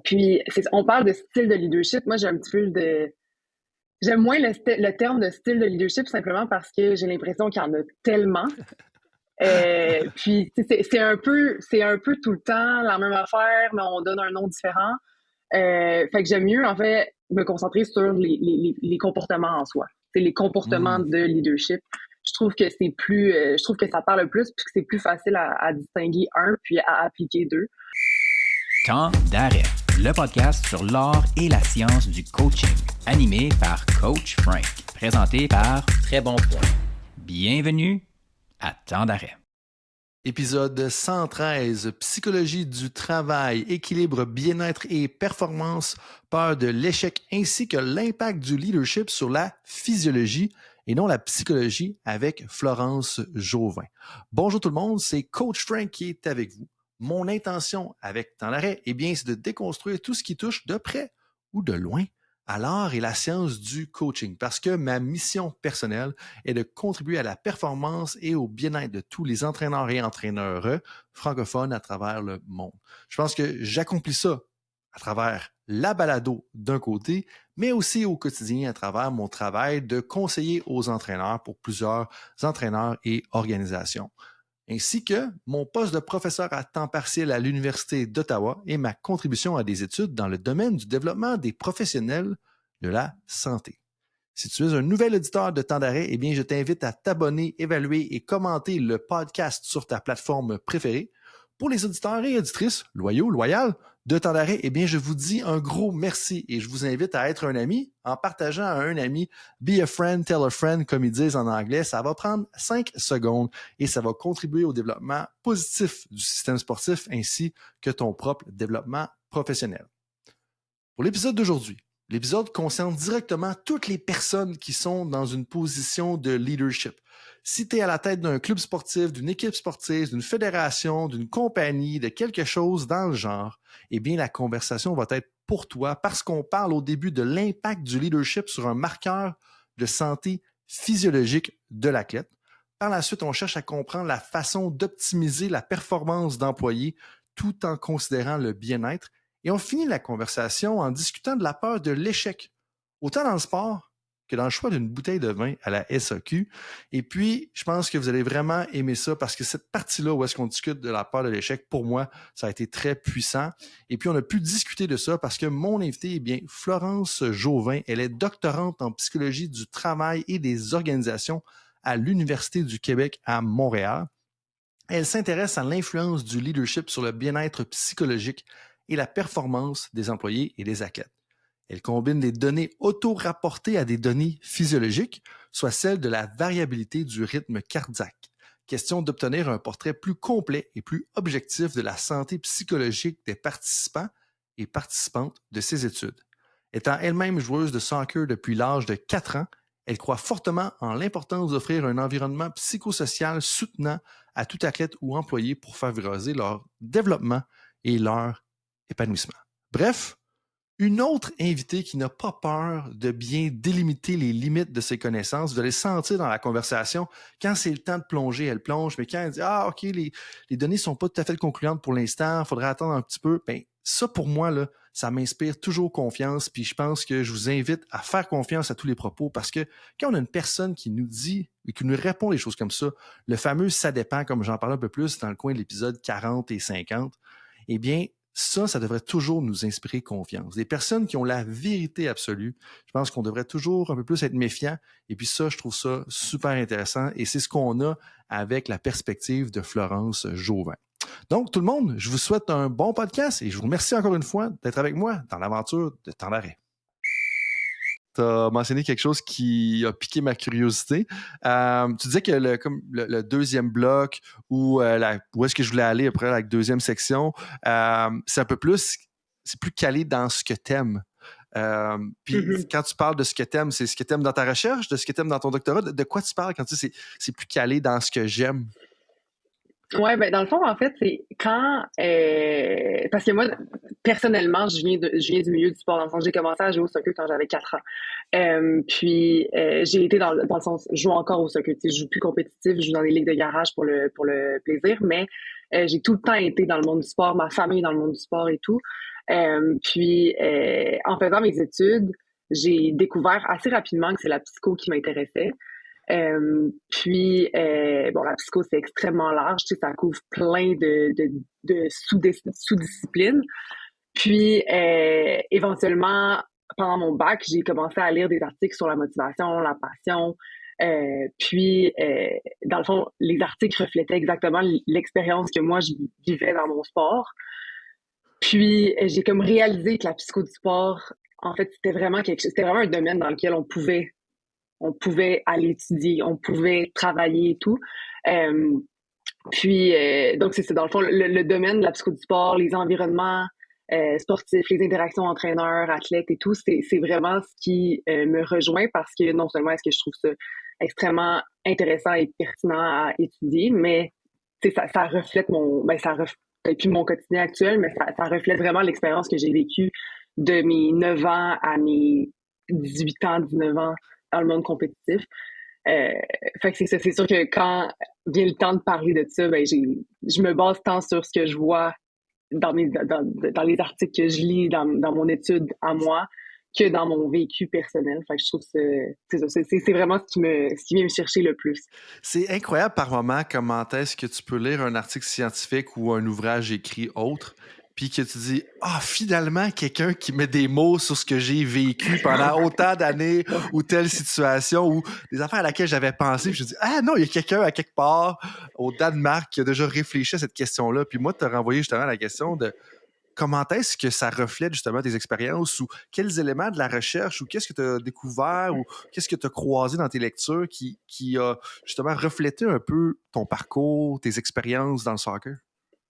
Puis, on parle de style de leadership. Moi, j'aime moins le terme de style de leadership simplement parce que j'ai l'impression qu'il y en a tellement. Puis, c'est un peu tout le temps la même affaire, mais on donne un nom différent. Fait que j'aime mieux, en fait, me concentrer sur les comportements en soi. C'est les comportements Hmm. de leadership. Je trouve que ça parle plus, puis que c'est plus facile à distinguer un, puis à appliquer deux. Temps d'arrêt, le podcast sur l'art et la science du coaching, animé par Coach Frank, présenté par Très Bon Point. Bienvenue à Temps d'arrêt. Épisode 113, psychologie du travail, équilibre, bien-être et performance, peur de l'échec ainsi que l'impact du leadership sur la physiologie et non la psychologie avec Florence Jovin. Bonjour tout le monde, c'est Coach Frank qui est avec vous. Mon intention avec Temps d'arrêt, c'est de déconstruire tout ce qui touche de près ou de loin à l'art et la science du coaching parce que ma mission personnelle est de contribuer à la performance et au bien-être de tous les entraîneurs et entraîneurs francophones à travers le monde. Je pense que j'accomplis ça à travers la balado d'un côté, mais aussi au quotidien à travers mon travail de conseiller aux entraîneurs pour plusieurs entraîneurs et organisations, ainsi que mon poste de professeur à temps partiel à l'Université d'Ottawa et ma contribution à des études dans le domaine du développement des professionnels de la santé. Si tu es un nouvel auditeur de Temps d'arrêt, je t'invite à t'abonner, évaluer et commenter le podcast sur ta plateforme préférée. Pour les auditeurs et auditrices loyales de Temps d'arrêt, je vous dis un gros merci et je vous invite à être un ami en partageant à un ami. Be a friend, tell a friend, comme ils disent en anglais. Ça va prendre 5 secondes et ça va contribuer au développement positif du système sportif ainsi que ton propre développement professionnel. Pour l'épisode d'aujourd'hui, l'épisode concerne directement toutes les personnes qui sont dans une position de leadership. Si tu es à la tête d'un club sportif, d'une équipe sportive, d'une fédération, d'une compagnie, de quelque chose dans le genre, la conversation va être pour toi parce qu'on parle au début de l'impact du leadership sur un marqueur de santé physiologique de l'athlète. Par la suite, on cherche à comprendre la façon d'optimiser la performance d'employés tout en considérant le bien-être. Et on finit la conversation en discutant de la peur de l'échec, autant dans le sport que dans le choix d'une bouteille de vin à la SAQ. Et puis, je pense que vous allez vraiment aimer ça parce que cette partie-là où est-ce qu'on discute de la peur de l'échec, pour moi, ça a été très puissant. Et puis, on a pu discuter de ça parce que mon invitée, Florence Jovin, elle est doctorante en psychologie du travail et des organisations à l'Université du Québec à Montréal. Elle s'intéresse à l'influence du leadership sur le bien-être psychologique et la performance des employés et des athlètes. Elle combine des données auto-rapportées à des données physiologiques, soit celles de la variabilité du rythme cardiaque. Question d'obtenir un portrait plus complet et plus objectif de la santé psychologique des participants et participantes de ces études. Étant elle-même joueuse de soccer depuis l'âge de 4 ans, elle croit fortement en l'importance d'offrir un environnement psychosocial soutenant à tout athlète ou employé pour favoriser leur développement et leur épanouissement. Bref, une autre invitée qui n'a pas peur de bien délimiter les limites de ses connaissances. Vous allez sentir dans la conversation, quand c'est le temps de plonger, elle plonge, mais quand elle dit « Ah, OK, les données ne sont pas tout à fait concluantes pour l'instant, il faudrait attendre un petit peu », ça pour moi, là, ça m'inspire toujours confiance, puis je pense que je vous invite à faire confiance à tous les propos parce que quand on a une personne qui nous dit et qui nous répond des choses comme ça, le fameux « ça dépend », comme j'en parlais un peu plus dans le coin de l'épisode 40 et 50, ça devrait toujours nous inspirer confiance. Des personnes qui ont la vérité absolue, je pense qu'on devrait toujours un peu plus être méfiant. Et puis ça, je trouve ça super intéressant. Et c'est ce qu'on a avec la perspective de Florence Jovin. Donc, tout le monde, je vous souhaite un bon podcast et je vous remercie encore une fois d'être avec moi dans l'aventure de Temps d'arrêt. Tu as mentionné quelque chose qui a piqué ma curiosité. Tu disais que le deuxième bloc où est-ce que je voulais aller après la deuxième section, c'est un peu plus, c'est plus calé dans ce que t'aimes. Puis quand tu parles de ce que t'aimes, c'est ce que t'aimes dans ta recherche, de ce que t'aimes dans ton doctorat, de quoi tu parles quand tu dis c'est plus calé dans ce que j'aime? Ouais, ben dans le fond, en fait, c'est quand parce que moi, personnellement, je viens du milieu du sport. Dans le sens, j'ai commencé à jouer au soccer quand j'avais 4 ans. Puis j'ai été dans le sens, je joue encore au soccer. Tu sais, je joue plus compétitif, je joue dans des ligues de garage pour le plaisir, mais j'ai tout le temps été dans le monde du sport, ma famille est dans le monde du sport et tout. Puis, en faisant mes études, j'ai découvert assez rapidement que c'est la psycho qui m'intéressait. Puis, bon, la psycho, c'est extrêmement large, tu sais, ça couvre plein de sous-disciplines. Puis, éventuellement, pendant mon bac, j'ai commencé à lire des articles sur la motivation, la passion. Puis, dans le fond, les articles reflétaient exactement l'expérience que moi, je vivais dans mon sport. Puis, j'ai comme réalisé que la psycho du sport, en fait, c'était vraiment un domaine dans lequel on pouvait aller étudier, on pouvait travailler et tout. Puis, donc, c'est dans le fond, le domaine de la psycho du sport, les environnements sportifs, les interactions entraîneurs, athlètes et tout, c'est vraiment ce qui me rejoint parce que non seulement est-ce que je trouve ça extrêmement intéressant et pertinent à étudier, mais ça reflète peut-être plus mon quotidien actuel, mais ça reflète vraiment l'expérience que j'ai vécue de mes 9 ans à mes 18 ans, 19 ans dans le monde compétitif. Fait que c'est ça, c'est sûr que quand vient le temps de parler de ça, ben je me base tant sur ce que je vois dans les articles que je lis, dans mon étude à moi, que dans mon vécu personnel. Fait que je trouve que c'est vraiment ce qui vient me chercher le plus. C'est incroyable par moment comment est-ce que tu peux lire un article scientifique ou un ouvrage écrit autre, puis que tu dis « Ah, finalement, quelqu'un qui met des mots sur ce que j'ai vécu pendant autant d'années ou telle situation ou des affaires à laquelle j'avais pensé. » Puis je dis « Ah non, il y a quelqu'un à quelque part au Danemark qui a déjà réfléchi à cette question-là. » Puis moi, tu as renvoyé justement la question de comment est-ce que ça reflète justement tes expériences ou quels éléments de la recherche ou qu'est-ce que tu as découvert ou qu'est-ce que tu as croisé dans tes lectures qui a justement reflété un peu ton parcours, tes expériences dans le soccer?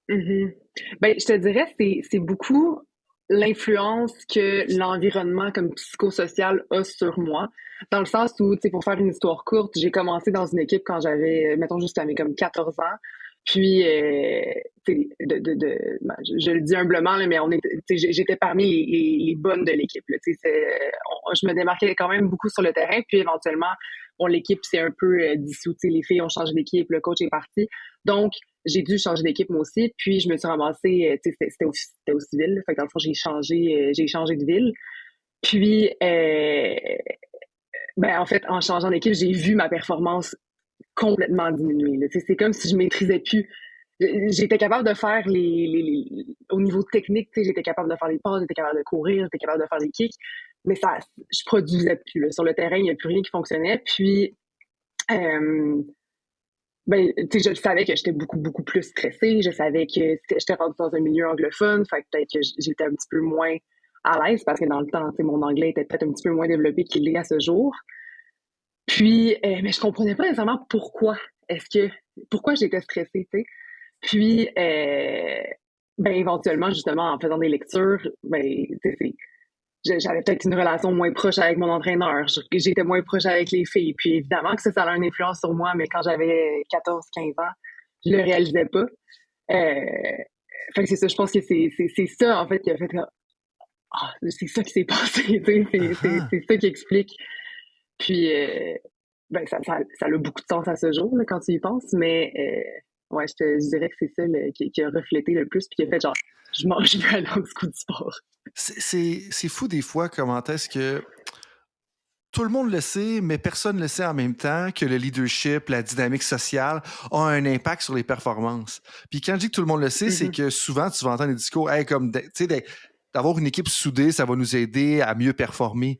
Mm-hmm. Ben, je te dirais, c'est beaucoup l'influence que l'environnement comme psychosocial a sur moi. Dans le sens où, tu sais, pour faire une histoire courte, j'ai commencé dans une équipe quand j'avais, mettons, juste à mes comme 14 ans. Puis, ben, je le dis humblement, là, mais j'étais parmi les bonnes de l'équipe. Là, je me démarquais quand même beaucoup sur le terrain. Puis, éventuellement, bon, l'équipe s'est un peu dissoute. Les filles ont changé d'équipe, le coach est parti. Donc, j'ai dû changer d'équipe moi aussi. Puis, je me suis ramassée, c'était au civil. Là, fait que dans le fond, j'ai changé de ville. Puis, ben, en fait, en changeant d'équipe, j'ai vu ma performance complètement diminuer. Là. C'est comme si je maîtrisais plus. J'étais capable de faire au niveau technique, j'étais capable de faire les passes, j'étais capable de courir, j'étais capable de faire les kicks, mais je produisais plus. Là. Sur le terrain, il n'y a plus rien qui fonctionnait. Puis, ben, je savais que j'étais beaucoup, beaucoup plus stressée. Je savais que j'étais rendue dans un milieu anglophone. Fait que peut-être que j'étais un petit peu moins à l'aise parce que dans le temps, mon anglais était peut-être un petit peu moins développé qu'il l'est à ce jour. Puis, mais je comprenais pas nécessairement pourquoi j'étais stressée, tu sais. Puis, ben, éventuellement, justement, en faisant des lectures, ben, j'avais peut-être une relation moins proche avec mon entraîneur. J'étais moins proche avec les filles. Puis, évidemment que ça a une influence sur moi, mais quand j'avais 14, 15 ans, je le réalisais pas. Fait que c'est ça, je pense que c'est ça, en fait, qui a fait c'est ça qui s'est passé, tu sais. C'est ça qui explique. Puis, ben, ça a beaucoup de sens à ce jour, là, quand tu y penses, mais ouais, je dirais que c'est ça qui a reflété le plus, puis qui a fait genre, je veux aller dans ce coup du sport. C'est fou des fois comment est-ce que tout le monde le sait, mais personne ne le sait en même temps que le leadership, la dynamique sociale a un impact sur les performances. Puis quand je dis que tout le monde le sait, c'est que souvent tu vas entendre des discours comme tu sais, d'avoir une équipe soudée, ça va nous aider à mieux performer.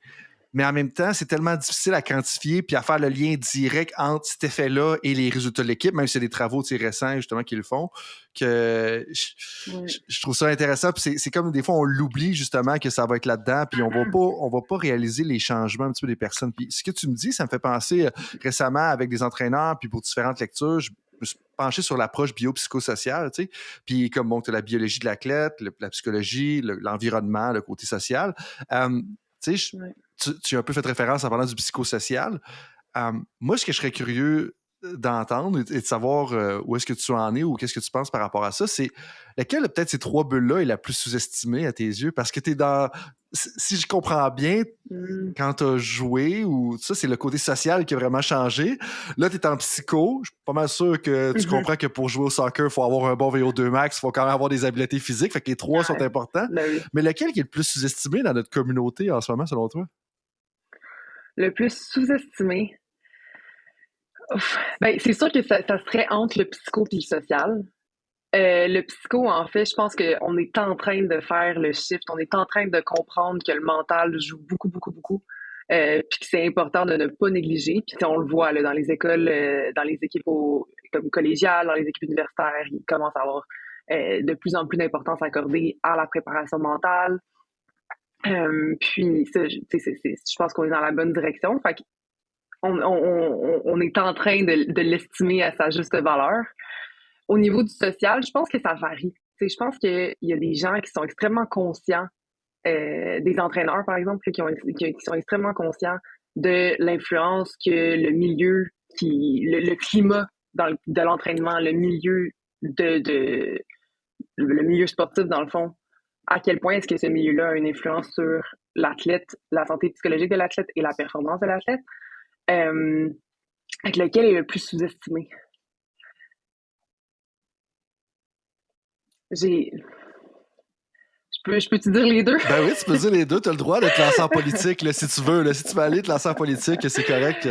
Mais en même temps, c'est tellement difficile à quantifier puis à faire le lien direct entre cet effet-là et les résultats de l'équipe, même si c'est des travaux récents justement qui le font, que je trouve ça intéressant. Puis c'est comme des fois, on l'oublie justement que ça va être là-dedans, puis on va pas réaliser les changements un petit peu des personnes. Puis ce que tu me dis, ça me fait penser récemment avec des entraîneurs, puis pour différentes lectures, je me suis penché sur l'approche biopsychosociale, tu sais, puis comme bon, tu as la biologie de l'athlète, la psychologie, l'environnement, le côté social. Tu sais, tu as un peu fait référence en parlant du psychosocial. Moi, ce que je serais curieux d'entendre et de savoir où est-ce que tu en es ou qu'est-ce que tu penses par rapport à ça, c'est laquelle, peut-être, ces trois bulles-là est la plus sous-estimée à tes yeux? Parce que tu es dans si je comprends bien, quand tu as joué, ou ça, c'est le côté social qui a vraiment changé. Là, tu es en psycho. Je suis pas mal sûr que tu comprends que pour jouer au soccer, il faut avoir un bon VO2 max, il faut quand même avoir des habiletés physiques. Fait que les trois sont importants. Ben oui. Mais lequel qui est le plus sous-estimé dans notre communauté en ce moment, selon toi? Le plus sous-estimé? Ben, c'est sûr que ça serait entre le psycho et le social. Le psycho, en fait, je pense qu'on est en train de faire le shift, on est en train de comprendre que le mental joue beaucoup, beaucoup, beaucoup, puis que c'est important de ne pas négliger. Puis on le voit là, dans les écoles, dans les équipes comme collégiales, dans les équipes universitaires, il commence à avoir de plus en plus d'importance accordée à la préparation mentale. Puis ça, je pense qu'on est dans la bonne direction. Fait on est en train de l'estimer à sa juste valeur. Au niveau du social, je pense que ça varie. Je pense qu'il y a des gens qui sont extrêmement conscients, des entraîneurs, par exemple, qui sont extrêmement conscients de l'influence que le milieu, le climat de l'entraînement, le milieu le milieu sportif, dans le fond, à quel point est-ce que ce milieu-là a une influence sur l'athlète, la santé psychologique de l'athlète et la performance de l'athlète, avec lequel est le plus sous-estimé. Je peux te dire les deux? Ben oui, tu peux dire les deux. Tu as le droit de te lancer en politique, là, si tu veux. Là. Si tu veux aller te lancer en politique, c'est correct.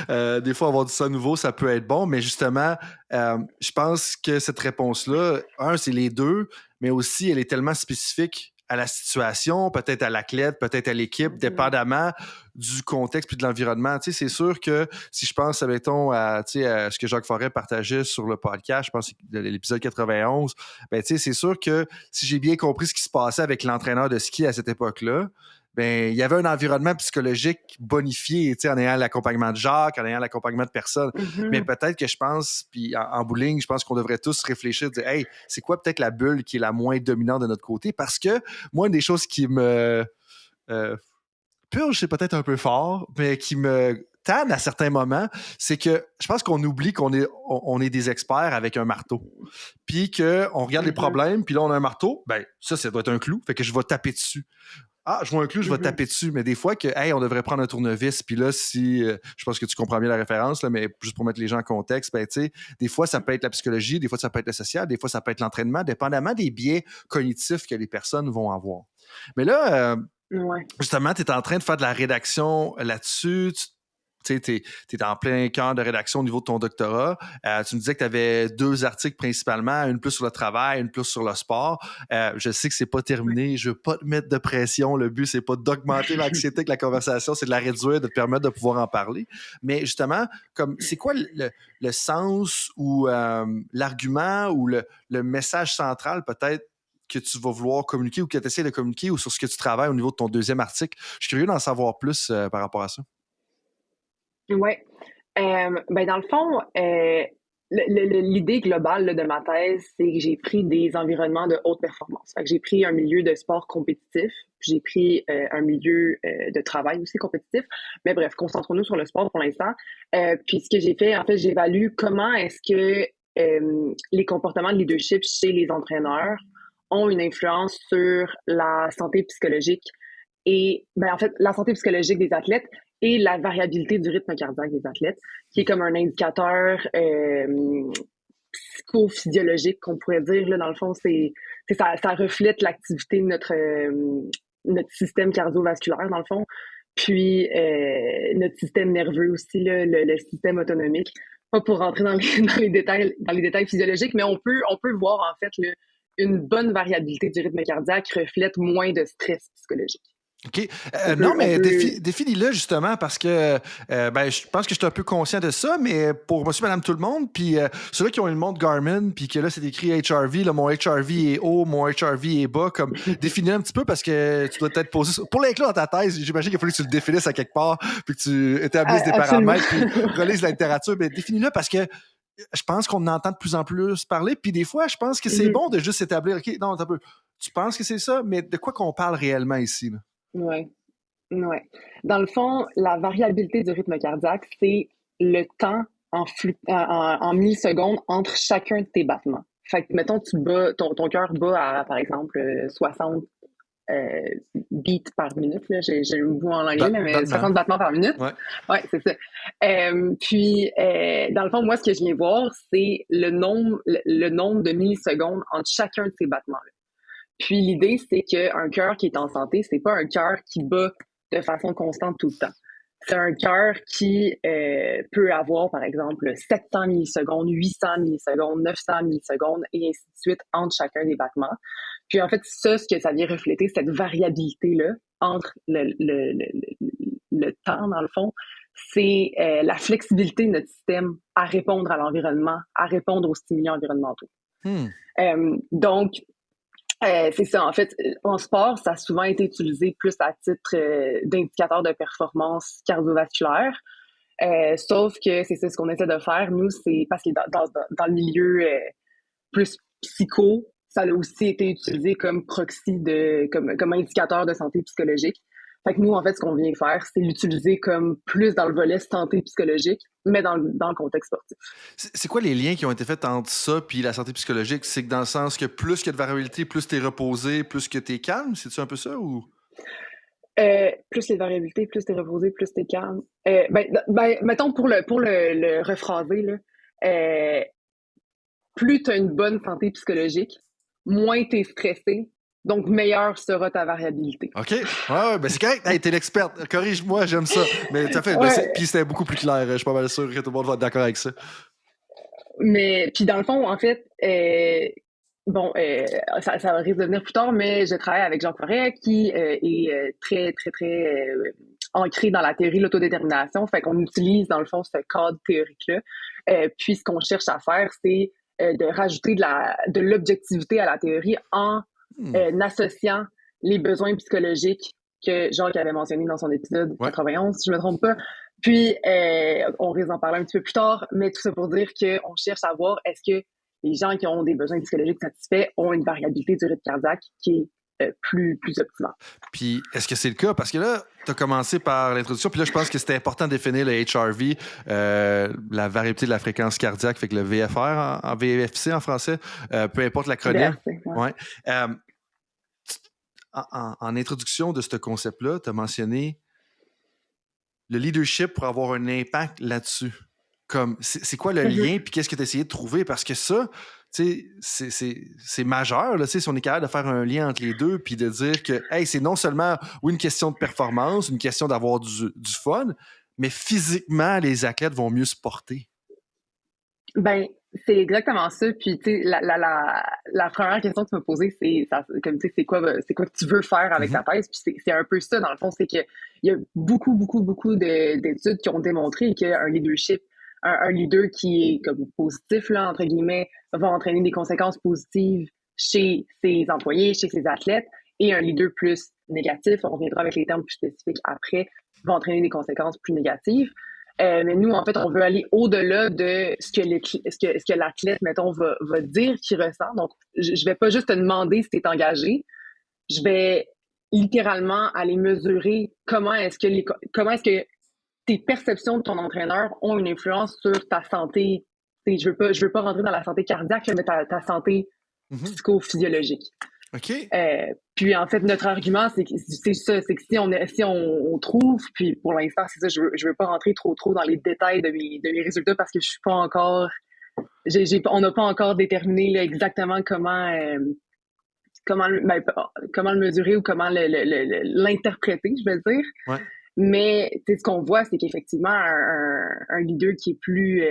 Des fois, avoir du ça nouveau, ça peut être bon. Mais justement, je pense que cette réponse-là, c'est les deux, mais aussi, elle est tellement spécifique à la situation, peut-être à l'athlète, peut-être à l'équipe, dépendamment du contexte puis de l'environnement. Tu sais, c'est sûr que si je pense, mettons, à ce que Jacques Forêt partageait sur le podcast, je pense que l'épisode 91, ben, tu sais, c'est sûr que si j'ai bien compris ce qui se passait avec l'entraîneur de ski à cette époque-là, ben, il y avait un environnement psychologique bonifié, en ayant l'accompagnement de Jacques, en ayant l'accompagnement de personnes. Mais peut-être que je pense, puis en bout de ligne, je pense qu'on devrait tous réfléchir, dire, hey, c'est quoi peut-être la bulle qui est la moins dominante de notre côté? Parce que moi, une des choses qui me purge, c'est peut-être un peu fort, mais qui me tanne à certains moments, c'est que je pense qu'on oublie qu'on est des experts avec un marteau. Puis qu'on regarde les problèmes, puis là, on a un marteau, ben ça doit être un clou, fait que je vais taper dessus. Ah, je vois un clou, je vais taper dessus. Mais des fois, on devrait prendre un tournevis. Puis là, je pense que tu comprends bien la référence, là, mais juste pour mettre les gens en contexte, ben, tu sais, des fois, ça peut être la psychologie, des fois, ça peut être le social, des fois, ça peut être l'entraînement, dépendamment des biais cognitifs que les personnes vont avoir. Mais là, justement, tu es en train de faire de la rédaction là-dessus. Tu es en plein cœur de rédaction au niveau de ton doctorat. Tu me disais que tu avais 2 articles principalement, une plus sur le travail, une plus sur le sport. Je sais que c'est pas terminé. Je veux pas te mettre de pression. Le but, c'est pas d'augmenter l'anxiété avec la conversation, c'est de la réduire, de te permettre de pouvoir en parler. Mais justement, c'est quoi le sens ou l'argument ou le message central peut-être que tu vas vouloir communiquer ou que tu essaies de communiquer ou sur ce que tu travailles au niveau de ton 2e article? Je suis curieux d'en savoir plus par rapport à ça. Oui. Ben dans le fond, l'idée globale là, de ma thèse, c'est que j'ai pris des environnements de haute performance. Fait que j'ai pris un milieu de sport compétitif, puis j'ai pris un milieu de travail aussi compétitif. Mais bref, concentrons-nous sur le sport pour l'instant. Puis ce que j'ai fait, en fait, j'évalue comment est-ce que les comportements de leadership chez les entraîneurs ont une influence sur la santé psychologique et, ben en fait, la santé psychologique des athlètes et la variabilité du rythme cardiaque des athlètes, qui est comme un indicateur psychophysiologique qu'on pourrait dire. Là, dans le fond, ça reflète l'activité de notre système cardiovasculaire, dans le fond, puis notre système nerveux aussi, là, le système autonomique. Pas pour rentrer dans les détails physiologiques, mais on peut voir en fait là, une bonne variabilité du rythme cardiaque reflète moins de stress psychologique. OK. Non, mais définis-le justement parce que je pense que je suis un peu conscient de ça, mais pour monsieur, madame, tout le monde, puis ceux-là qui ont une montre Garmin, puis que là, c'est écrit HRV, là, mon HRV est haut, mon HRV est bas, comme définis-le un petit peu parce que tu dois peut-être poser... Pour l'inclure dans ta thèse, j'imagine qu'il faut que tu le définisses à quelque part, puis que tu établisses des paramètres, puis relises la littérature, mais définis-le parce que je pense qu'on en entend de plus en plus parler, puis des fois, je pense que c'est bon de juste établir, OK, non, attends un peu, tu penses que c'est ça, mais de quoi qu'on parle réellement ici, là? Oui. Dans le fond, la variabilité du rythme cardiaque, c'est le temps en millisecondes entre chacun de tes battements. Fait que, mettons, ton cœur bat à, par exemple, 60 beats par minute. Là. J'ai le mot en anglais, mais battements. 60 battements par minute. Ouais. Ouais, c'est ça. Puis, dans le fond, moi, ce que je viens voir, c'est le nombre de millisecondes entre chacun de ces battements-là. Puis, l'idée, c'est qu'un cœur qui est en santé, c'est pas un cœur qui bat de façon constante tout le temps. C'est un cœur qui peut avoir, par exemple, 700 millisecondes, 800 millisecondes, 900 millisecondes, et ainsi de suite entre chacun des battements. Puis en fait, ça, ce que ça vient refléter, cette variabilité-là entre le temps, dans le fond, c'est la flexibilité de notre système à répondre à l'environnement, à répondre aux stimuli environnementaux. Donc, c'est ça. En fait, en sport, ça a souvent été utilisé plus à titre d'indicateur de performance cardiovasculaire. Sauf que c'est ça, ce qu'on essaie de faire, nous, c'est parce que dans le milieu plus psycho, ça a aussi été utilisé comme proxy comme indicateur de santé psychologique. Fait que nous, en fait, ce qu'on vient faire, c'est l'utiliser comme plus dans le volet santé psychologique, mais dans le contexte sportif. C'est quoi les liens qui ont été faits entre ça puis la santé psychologique? C'est que dans le sens que plus qu'il y a de variabilité, plus t'es reposé, plus que t'es calme? C'est-tu un peu ça ou? Plus les variabilités, plus t'es reposé, plus t'es calme. Mettons pour le rephraser, là, plus t'as une bonne santé psychologique, moins t'es stressé, donc meilleure sera ta variabilité. OK. Ouais, ben c'est correct. Hey, t'es l'experte. Corrige-moi, j'aime ça. Mais t'as fait. Ouais. Puis c'était beaucoup plus clair. Je suis pas mal sûr que tout le monde va être d'accord avec ça. Mais puis dans le fond, en fait, ça risque de venir plus tard, mais je travaille avec Jean Forêt qui est très, très, très ancré dans la théorie de l'autodétermination. Fait qu'on utilise, dans le fond, ce cadre théorique-là. Puis ce qu'on cherche à faire, c'est de rajouter de l'objectivité à la théorie en associant les besoins psychologiques que Jacques avait mentionné dans son épisode 91, si je me trompe pas. Puis, on risque d'en parler un petit peu plus tard, mais tout ça pour dire qu'on cherche à voir est-ce que les gens qui ont des besoins psychologiques satisfaits ont une variabilité du rythme cardiaque qui est plus optimale. Puis, est-ce que c'est le cas? Parce que là, tu as commencé par l'introduction, puis là, je pense que c'était important de définir le HRV, la variabilité de la fréquence cardiaque, fait que le VFR en VFC en français, peu importe l'acronyme. VFC, ouais. En introduction de ce concept-là, tu as mentionné le leadership pour avoir un impact là-dessus. Comme, c'est quoi le lien, puis qu'est-ce que tu as essayé de trouver? Parce que ça, c'est majeur, là, si on est capable de faire un lien entre les deux, puis de dire que hey, c'est non seulement une question de performance, une question d'avoir du fun, mais physiquement, les athlètes vont mieux se porter. Ben, c'est exactement ça. Puis, tu sais, la première question que tu m'as posée, c'est quoi que tu veux faire avec ta thèse? Puis, c'est un peu ça, dans le fond, c'est qu'il y a beaucoup, beaucoup, beaucoup d'études qui ont démontré qu'un leadership, un leader qui est comme positif, là, entre guillemets, va entraîner des conséquences positives chez ses employés, chez ses athlètes, et un leader plus négatif, on reviendra avec les termes plus spécifiques après, va entraîner des conséquences plus négatives. Mais nous, en fait, on veut aller au-delà de ce que l'athlète, mettons, va dire qu'il ressent. Donc, je vais pas juste te demander si tu es engagé. Je vais littéralement aller mesurer comment est-ce que tes perceptions de ton entraîneur ont une influence sur ta santé. Je veux pas rentrer dans la santé cardiaque, mais ta santé psychophysiologique. OK. Puis en fait, notre argument, c'est que si on trouve, puis pour l'instant, c'est ça, je veux pas rentrer trop dans les détails de mes résultats parce que je suis pas encore, on n'a pas encore déterminé là, exactement comment le mesurer ou comment l'interpréter, je vais dire. Ouais. Mais ce qu'on voit, c'est qu'effectivement, un leader qui est plus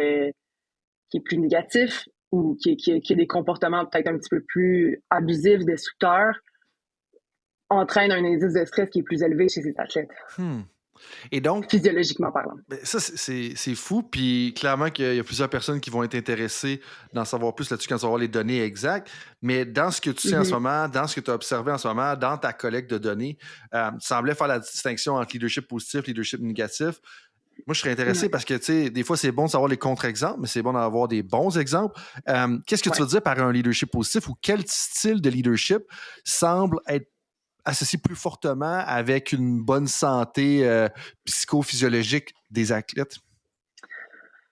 négatif ou qui a des comportements peut-être un petit peu plus abusifs, destructeurs, entraîne un indice de stress qui est plus élevé chez ses athlètes. Et donc, physiologiquement parlant. Ça, c'est fou. Puis clairement qu'il y a plusieurs personnes qui vont être intéressées d'en savoir plus là-dessus quand tu vas avoir les données exactes. Mais dans ce que tu sais en ce moment, dans ce que tu as observé en ce moment, dans ta collecte de données, tu semblais faire la distinction entre leadership positif, leadership négatif. Moi, je serais intéressé parce que, tu sais, des fois, c'est bon de savoir les contre-exemples, mais c'est bon d'avoir des bons exemples. Qu'est-ce que tu veux dire par un leadership positif ou quel style de leadership semble être associé plus fortement avec une bonne santé psychophysiologique des athlètes?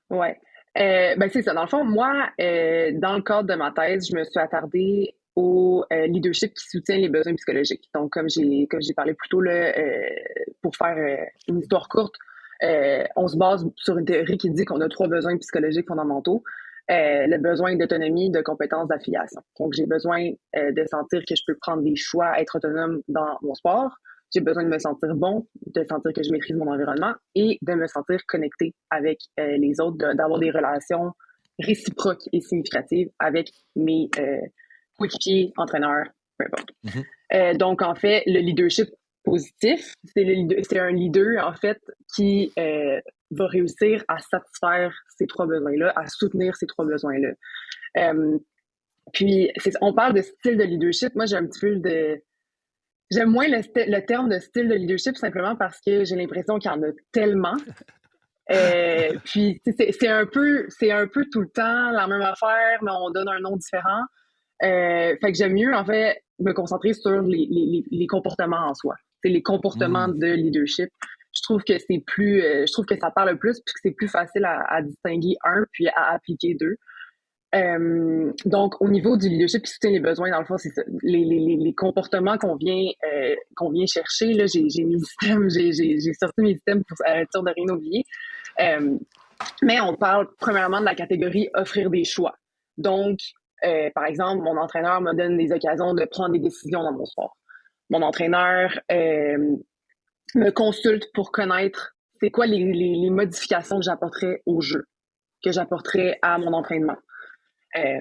Oui. C'est ça. Dans le fond, moi, dans le cadre de ma thèse, je me suis attardée au leadership qui soutient les besoins psychologiques. Donc, comme j'ai parlé plus tôt, là, pour faire une histoire courte, on se base sur une théorie qui dit qu'on a 3 besoins psychologiques fondamentaux. Le besoin d'autonomie, de compétence, d'affiliation. Donc, j'ai besoin de sentir que je peux prendre des choix, être autonome dans mon sport. J'ai besoin de me sentir bon, de sentir que je maîtrise mon environnement et de me sentir connecté avec les autres, d'avoir des relations réciproques et significatives avec mes coéquipiers, entraîneurs, peu importe. Donc, en fait, le leadership positif, c'est un leader, en fait, qui va réussir à satisfaire ces 3 besoins-là, à soutenir ces 3 besoins-là. Puis, on parle de style de leadership. Moi, j'aime moins le terme de style de leadership simplement parce que j'ai l'impression qu'il y en a tellement. Puis, c'est un peu tout le temps la même affaire, mais on donne un nom différent. Fait que j'aime mieux, en fait, me concentrer sur les comportements en soi. C'est les comportements de leadership. Je trouve que je trouve que ça parle plus, puis que c'est plus facile à distinguer un, puis à appliquer 2. Donc, au niveau du leadership qui soutient les besoins, dans le fond, c'est ça. Les comportements qu'on vient chercher, là, j'ai mes systèmes, j'ai sorti mes systèmes pour être sûr de rien oublier. Mais on parle premièrement de la catégorie offrir des choix. Donc, par exemple, mon entraîneur me donne des occasions de prendre des décisions dans mon sport. Mon entraîneur me consulte pour connaître c'est quoi les modifications que j'apporterais au jeu, que j'apporterais à mon entraînement.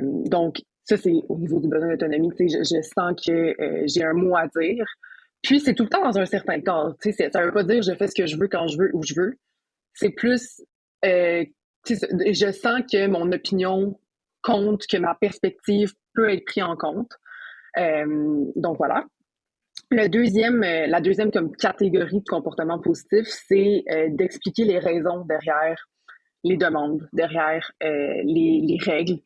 Donc, ça, c'est au niveau du besoin d'autonomie. Je sens que j'ai un mot à dire. Puis, c'est tout le temps dans un certain cadre. Ça veut pas dire je fais ce que je veux quand je veux où je veux. C'est plus, je sens que mon opinion compte, que ma perspective peut être prise en compte. Donc, voilà. La deuxième comme catégorie de comportement positif, c'est d'expliquer les raisons derrière les demandes, derrière les règles.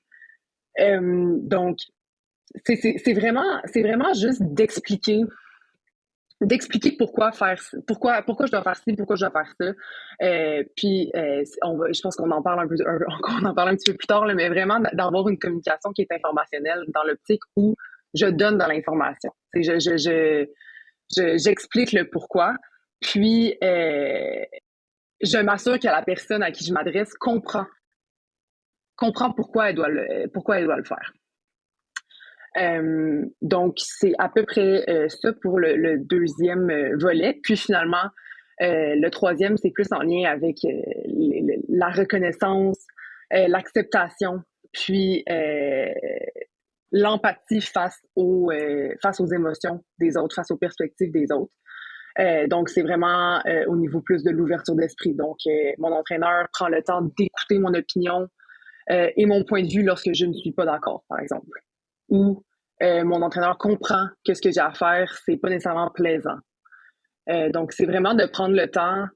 Donc, c'est vraiment juste d'expliquer pourquoi je dois faire ci, pourquoi je dois faire ça. Puis je pense qu'on en parle un petit peu plus tard, là, mais vraiment d'avoir une communication qui est informationnelle dans l'optique où je donne de l'information. J'explique le pourquoi, puis je m'assure que la personne à qui je m'adresse comprend pourquoi elle doit le faire. Donc, c'est à peu près ça pour le deuxième volet. Puis finalement, le troisième, c'est plus en lien avec la reconnaissance, l'acceptation, puis l'empathie face aux émotions des autres, face aux perspectives des autres. Donc, c'est vraiment au niveau plus de l'ouverture d'esprit. Donc, mon entraîneur prend le temps d'écouter mon opinion et mon point de vue lorsque je ne suis pas d'accord, par exemple. Ou mon entraîneur comprend que ce que j'ai à faire, c'est pas nécessairement plaisant. Donc, c'est vraiment de prendre le temps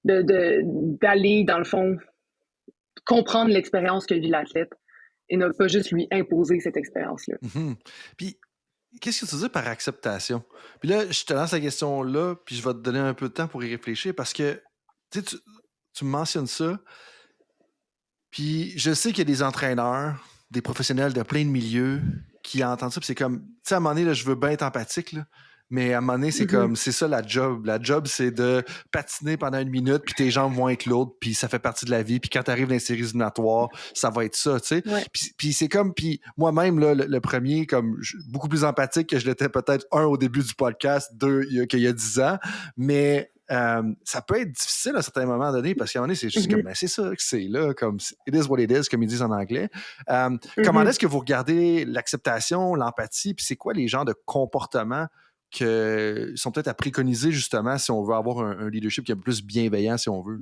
d'aller, dans le fond, comprendre l'expérience que vit l'athlète et ne pas juste lui imposer cette expérience-là. Puis, qu'est-ce que tu dis par acceptation? Puis là, je te lance la question-là, puis je vais te donner un peu de temps pour y réfléchir parce que tu me mentionnes ça. Puis je sais qu'il y a des entraîneurs, des professionnels de plein de milieux qui entendent ça, puis c'est comme, tu sais, à un moment donné, là, je veux bien être empathique, là, mais à un moment donné, c'est comme, c'est ça la job. La job, c'est de patiner pendant 1 minute, puis tes jambes vont être lourdes, puis ça fait partie de la vie, puis quand tu arrives dans les séries éliminatoires, ça va être ça, tu sais. Ouais. Puis c'est comme, puis moi-même, là, le premier, comme, beaucoup plus empathique que je l'étais peut-être, au début du podcast, qu'il y a 10 ans, mais ça peut être difficile à certains moments donnés parce qu'à un moment donné, c'est juste comme, ben, c'est ça que c'est là, comme it is what it is, comme ils disent en anglais. Comment est-ce que vous regardez l'acceptation, l'empathie, puis c'est quoi les genres de comportements qui sont peut-être à préconiser justement si on veut avoir un leadership qui est un peu plus bienveillant, si on veut?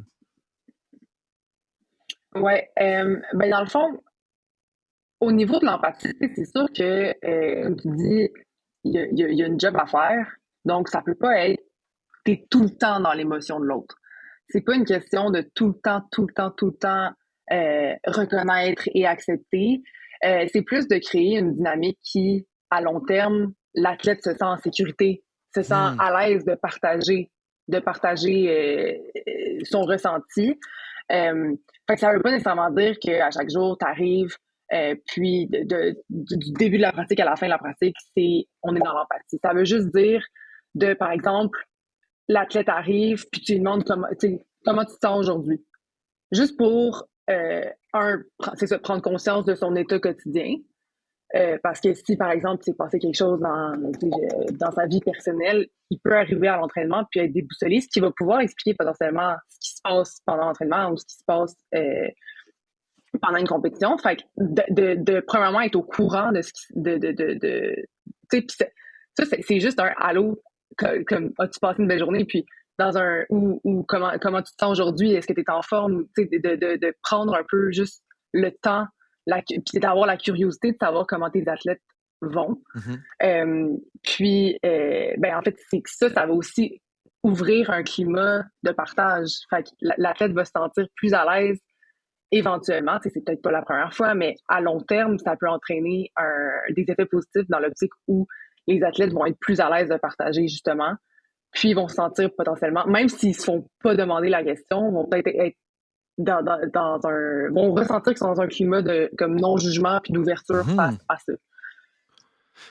Oui, ben dans le fond, au niveau de l'empathie, c'est sûr que, comme tu dis, il y a une job à faire, donc ça peut pas être t'es tout le temps dans l'émotion de l'autre. C'est pas une question de tout le temps reconnaître et accepter. C'est plus de créer une dynamique qui, à long terme, l'athlète se sent en sécurité, se sent à l'aise de partager son ressenti. Fait que ça veut pas nécessairement dire qu'à chaque jour, t'arrives, Puis du début de la pratique à la fin de la pratique, on est dans l'empathie. Ça veut juste dire par exemple, l'athlète arrive, puis tu lui demandes comment tu te sens aujourd'hui. Juste pour, prendre conscience de son état quotidien. Parce que si, par exemple, il s'est passé quelque chose dans sa vie personnelle, il peut arriver à l'entraînement puis être déboussolé, ce qui va pouvoir expliquer potentiellement ce qui se passe pendant l'entraînement ou ce qui se passe pendant une compétition. Fait que de premièrement être au courant de ce qui... c'est juste un « allô », comme « as-tu passé une belle journée ?» puis dans un ou comment tu te sens aujourd'hui, est-ce que tu es en forme, de prendre un peu juste le temps, puis d'avoir la curiosité de savoir comment tes athlètes vont. Puis en fait, c'est que ça va aussi ouvrir un climat de partage. Fait que l'athlète va se sentir plus à l'aise éventuellement. C'est peut-être pas la première fois, mais à long terme, ça peut entraîner des effets positifs dans l'optique où les athlètes vont être plus à l'aise de partager, justement. Puis ils vont se sentir potentiellement, même s'ils se font pas demander la question, vont peut-être être vont ressentir qu'ils sont dans un climat de comme non-jugement puis d'ouverture face à ça.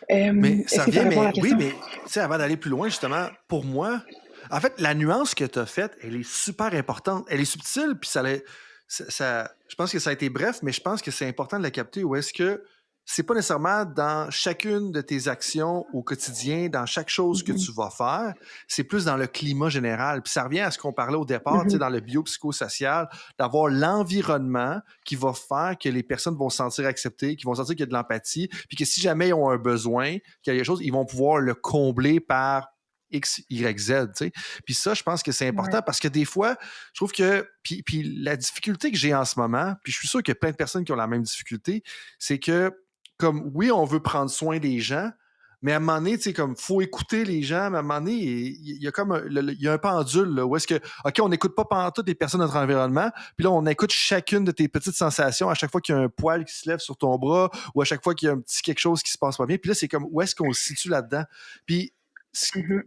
Mais ça revient, oui, mais tu sais, avant d'aller plus loin, justement, pour moi, en fait, la nuance que tu as faite, elle est super importante. Elle est subtile, puis je pense que ça a été bref, mais je pense que c'est important de la capter. Où est-ce que c'est pas nécessairement dans chacune de tes actions au quotidien, dans chaque chose que tu vas faire, c'est plus dans le climat général. Puis ça revient à ce qu'on parlait au départ, tu sais, dans le biopsychosocial, d'avoir l'environnement qui va faire que les personnes vont se sentir acceptées, qui vont sentir qu'il y a de l'empathie, puis que si jamais ils ont un besoin, qu'il y a quelque chose, ils vont pouvoir le combler par X, Y, Z, tu sais. Puis ça, je pense que c'est important parce que des fois, je trouve que... Puis la difficulté que j'ai en ce moment, puis je suis sûr qu'il y a plein de personnes qui ont la même difficulté, c'est que comme, oui, on veut prendre soin des gens, mais à un moment donné, tu sais, comme, faut écouter les gens, mais à un moment donné, il y a comme il y a un pendule, là, où est-ce que, OK, on n'écoute pas pantoute les personnes de notre environnement, puis là, on écoute chacune de tes petites sensations à chaque fois qu'il y a un poil qui se lève sur ton bras ou à chaque fois qu'il y a un petit quelque chose qui se passe pas bien. Puis là, c'est comme, où est-ce qu'on se situe là-dedans? Puis,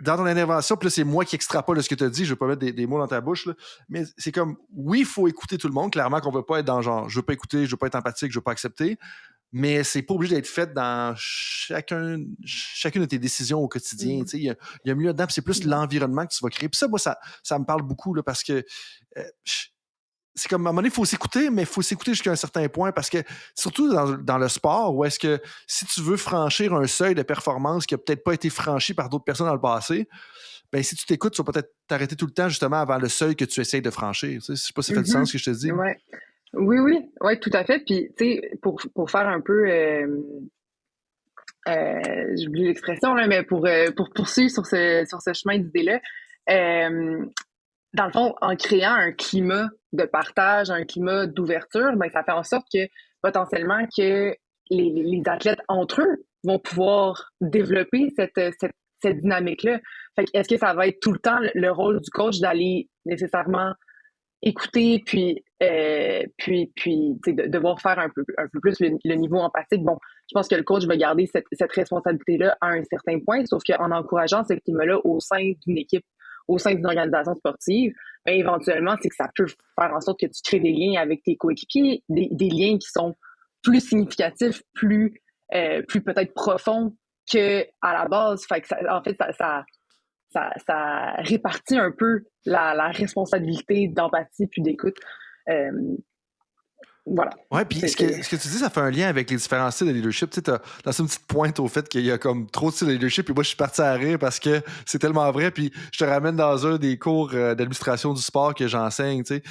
dans ton intervention, puis là, c'est moi qui extrapole ce que tu as dit, je veux pas mettre des mots dans ta bouche, là, mais c'est comme, oui, il faut écouter tout le monde, clairement qu'on veut pas être dans genre, je veux pas écouter, je veux pas être empathique, je veux pas accepter, mais c'est pas obligé d'être fait dans chacune de tes décisions au quotidien. Il y a mieux là-dedans, puis c'est plus l'environnement que tu vas créer. Puis ça, moi, ça me parle beaucoup là, parce que c'est comme à un moment donné, il faut s'écouter, mais il faut s'écouter jusqu'à un certain point parce que, surtout dans le sport, où est-ce que si tu veux franchir un seuil de performance qui n'a peut-être pas été franchi par d'autres personnes dans le passé, ben si tu t'écoutes, tu vas peut-être t'arrêter tout le temps justement avant le seuil que tu essayes de franchir. Je sais pas si ça fait du sens ce que je te dis. Ouais. Oui, tout à fait. Puis, tu sais, pour faire un peu, j'oublie l'expression, là, mais pour poursuivre sur ce chemin d'idées-là, dans le fond, en créant un climat de partage, un climat d'ouverture, ben, ça fait en sorte que, potentiellement, que les athlètes entre eux vont pouvoir développer cette dynamique-là. Fait que, est-ce que ça va être tout le temps le rôle du coach d'aller nécessairement écouter, puis devoir faire un peu plus le niveau empathique. Bon, je pense que le coach va garder cette responsabilité-là à un certain point, sauf qu'en encourageant ce climat-là au sein d'une équipe, au sein d'une organisation sportive, ben, éventuellement, c'est que ça peut faire en sorte que tu crées des liens avec tes coéquipiers, des liens qui sont plus significatifs, plus peut-être profonds qu'à la base. Fait que en fait, ça répartit un peu la responsabilité d'empathie puis d'écoute. Voilà. Oui, puis ce que tu dis, ça fait un lien avec les différents styles de leadership. Tu sais, t'as une petite pointe au fait qu'il y a comme trop de styles de leadership, puis moi, je suis parti à rire parce que c'est tellement vrai, puis je te ramène dans un des cours d'administration du sport que j'enseigne, tu sais.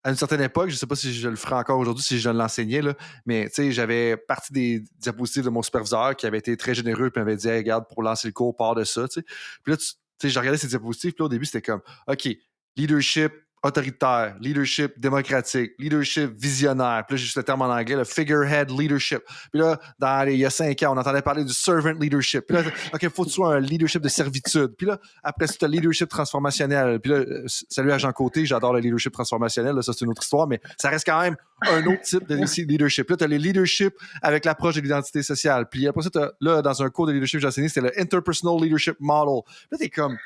À une certaine époque, je ne sais pas si je le ferai encore aujourd'hui, si je l'enseignais, là, mais tu sais, j'avais parti des diapositives de mon superviseur qui avait été très généreux et m'avait dit hey, regarde, pour lancer le cours, part de ça. Tu sais. Puis là, tu sais, je regardais ces diapositives, puis là, au début, c'était comme OK, leadership autoritaire, leadership démocratique, leadership visionnaire. Puis là, j'ai juste le terme en anglais, le figurehead leadership. Puis là, il y a 5 ans, on entendait parler du servant leadership. Puis là, OK, il faut que tu sois un leadership de servitude. Puis là, après ça, tu as le leadership transformationnel. Puis là, salut à Jean Côté, j'adore le leadership transformationnel. Là, ça, c'est une autre histoire, mais ça reste quand même un autre type de leadership. Là, tu as le leadership avec l'approche de l'identité sociale. Puis après ça, là, dans un cours de leadership que j'ai enseigné, c'était le interpersonal leadership model. Puis là, t'es comme...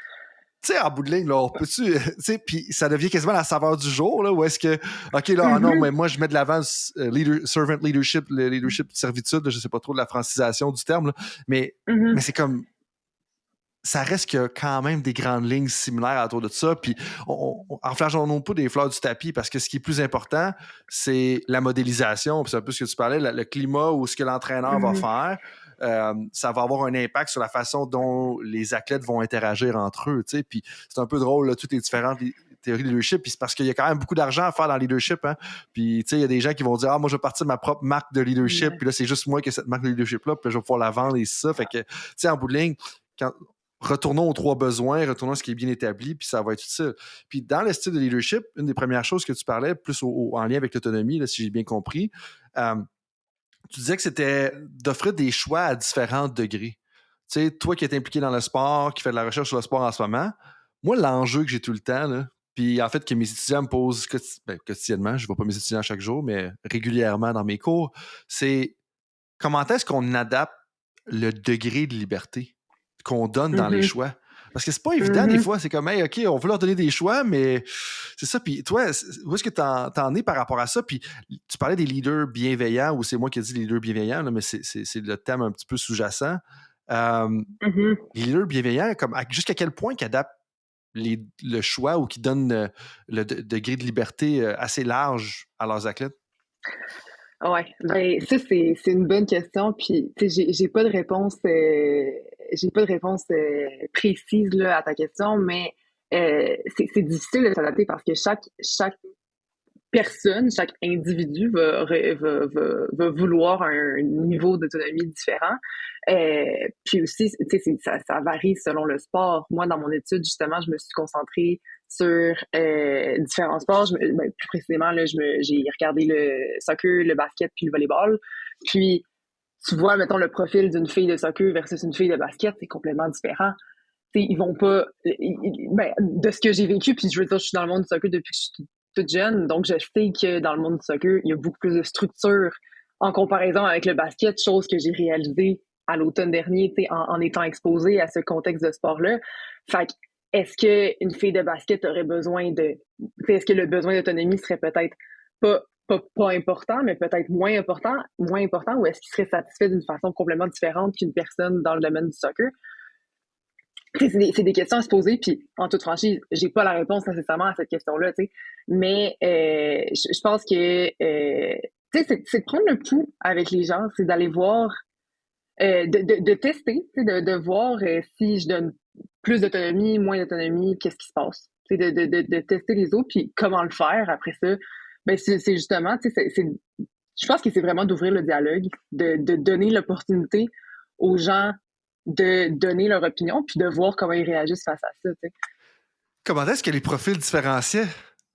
tu sais, en bout de ligne, là, on peut-tu, tu sais, puis ça devient quasiment la saveur du jour, là, où est-ce que, OK, là, ah non, mais moi, je mets de l'avant servant leadership, le leadership de servitude, là, je sais pas trop de la francisation du terme, là, mais c'est comme, ça reste qu'il y a quand même des grandes lignes similaires autour de ça, puis en flageons pas des fleurs du tapis, parce que ce qui est plus important, c'est la modélisation, puis c'est un peu ce que tu parlais, le climat ou ce que l'entraîneur va faire. Ça va avoir un impact sur la façon dont les athlètes vont interagir entre eux, tu sais, puis c'est un peu drôle, là, toutes les différentes théories de leadership, puis c'est parce qu'il y a quand même beaucoup d'argent à faire dans le leadership, hein, puis tu sais, il y a des gens qui vont dire « Ah, moi, je vais partir de ma propre marque de leadership, puis là, c'est juste moi qui ai cette marque de leadership-là, puis là, je vais pouvoir la vendre et ça, fait que, tu sais, en bout de ligne, retournons aux 3 besoins, retournons à ce qui est bien établi, puis ça va être utile. Puis dans le style de leadership, une des premières choses que tu parlais, plus en lien avec l'autonomie, là, si j'ai bien compris, tu disais que c'était d'offrir des choix à différents degrés. Tu sais, toi qui es impliqué dans le sport, qui fais de la recherche sur le sport en ce moment, moi, l'enjeu que j'ai tout le temps, là, puis en fait que mes étudiants me posent quotidiennement, je ne vois pas mes étudiants chaque jour, mais régulièrement dans mes cours, c'est comment est-ce qu'on adapte le degré de liberté qu'on donne dans les choix. Parce que c'est pas évident des fois, c'est comme hey, OK, on veut leur donner des choix, mais c'est ça. Puis toi, où est-ce que t'en es par rapport à ça? Puis tu parlais des leaders bienveillants, ou c'est moi qui ai dit leaders bienveillants, là, mais c'est le thème un petit peu sous-jacent. Les leaders bienveillants, jusqu'à quel point qu'ils adaptent le choix ou qu'ils donnent le degré de liberté assez large à leurs athlètes? Ouais, ben ça c'est une bonne question, puis tu sais j'ai pas de réponse précise là à ta question, mais c'est difficile de s'adapter parce que chaque personne, chaque individu va vouloir un niveau d'autonomie différent. Puis aussi, tu sais, ça varie selon le sport. Moi, dans mon étude, justement, je me suis concentrée sur différents sports. Plus précisément, là, j'ai regardé le soccer, le basket, puis le volleyball. Puis, tu vois, mettons, le profil d'une fille de soccer versus une fille de basket, c'est complètement différent. T'sais, ils vont pas... de ce que j'ai vécu, puis je veux dire, je suis dans le monde du soccer depuis que je suis toute jeune, donc je sais que dans le monde du soccer, il y a beaucoup plus de structure en comparaison avec le basket, chose que j'ai réalisée à l'automne dernier, en étant exposée à ce contexte de sport-là. Fait que, est-ce qu'une fille de basket aurait besoin est-ce que le besoin d'autonomie serait peut-être pas important, mais peut-être moins important, ou est-ce qu'il serait satisfait d'une façon complètement différente qu'une personne dans le domaine du soccer? C'est des questions à se poser, puis en toute franchise, j'ai pas la réponse nécessairement à cette question-là, tu sais. Mais je pense que tu sais, c'est de prendre le pouls avec les gens, c'est d'aller voir, de tester, tu sais, de voir si je donne plus d'autonomie, moins d'autonomie, qu'est-ce qui se passe. Tu sais, de tester les autres, puis comment le faire après ça. Ben c'est justement, tu sais, je pense que c'est vraiment d'ouvrir le dialogue, de donner l'opportunité aux gens de donner leur opinion puis de voir comment ils réagissent face à ça. T'sais. Comment est-ce que les profils différenciaient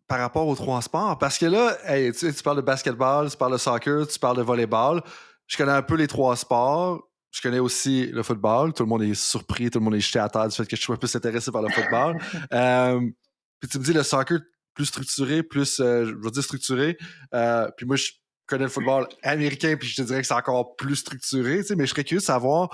par rapport aux 3 sports? Parce que là, hey, tu parles de basketball, tu parles de soccer, tu parles de volleyball. Je connais un peu les 3 sports. Je connais aussi le football. Tout le monde est surpris, tout le monde est jeté à terre du fait que je sois plus intéressé par le football. Puis tu me dis le soccer plus structuré, je veux dire structuré. Puis moi, je connais le football américain, puis je te dirais que c'est encore plus structuré, tu sais, mais je serais curieux de savoir,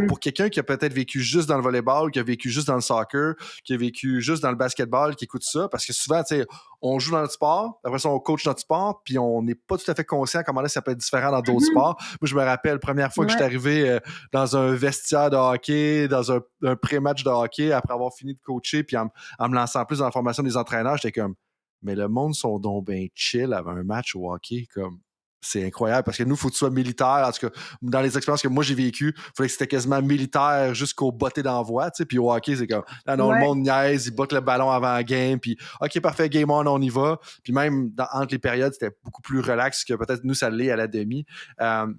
pour quelqu'un qui a peut-être vécu juste dans le volleyball, qui a vécu juste dans le soccer, qui a vécu juste dans le basketball, qui écoute ça, parce que souvent, tu sais, on joue dans notre sport, après ça, on coach notre sport, puis on n'est pas tout à fait conscient comment là, ça peut être différent dans d'autres sports. Moi, je me rappelle, la première fois que je suis arrivé dans un vestiaire de hockey, dans un pré-match de hockey, après avoir fini de coacher, puis en me lançant plus dans la formation des entraîneurs, j'étais comme, mais le monde sont donc bien chill avant un match au hockey, comme... C'est incroyable parce que nous, il faut que tu sois militaire. En tout cas, dans les expériences que moi j'ai vécues, il fallait que c'était quasiment militaire jusqu'au botté d'envoi. Tu sais, puis au hockey, c'est comme là, non, le monde niaise, il botte le ballon avant la game, puis OK, parfait, game on y va. Puis même entre les périodes, c'était beaucoup plus relax que peut-être nous, ça l'est à la demi.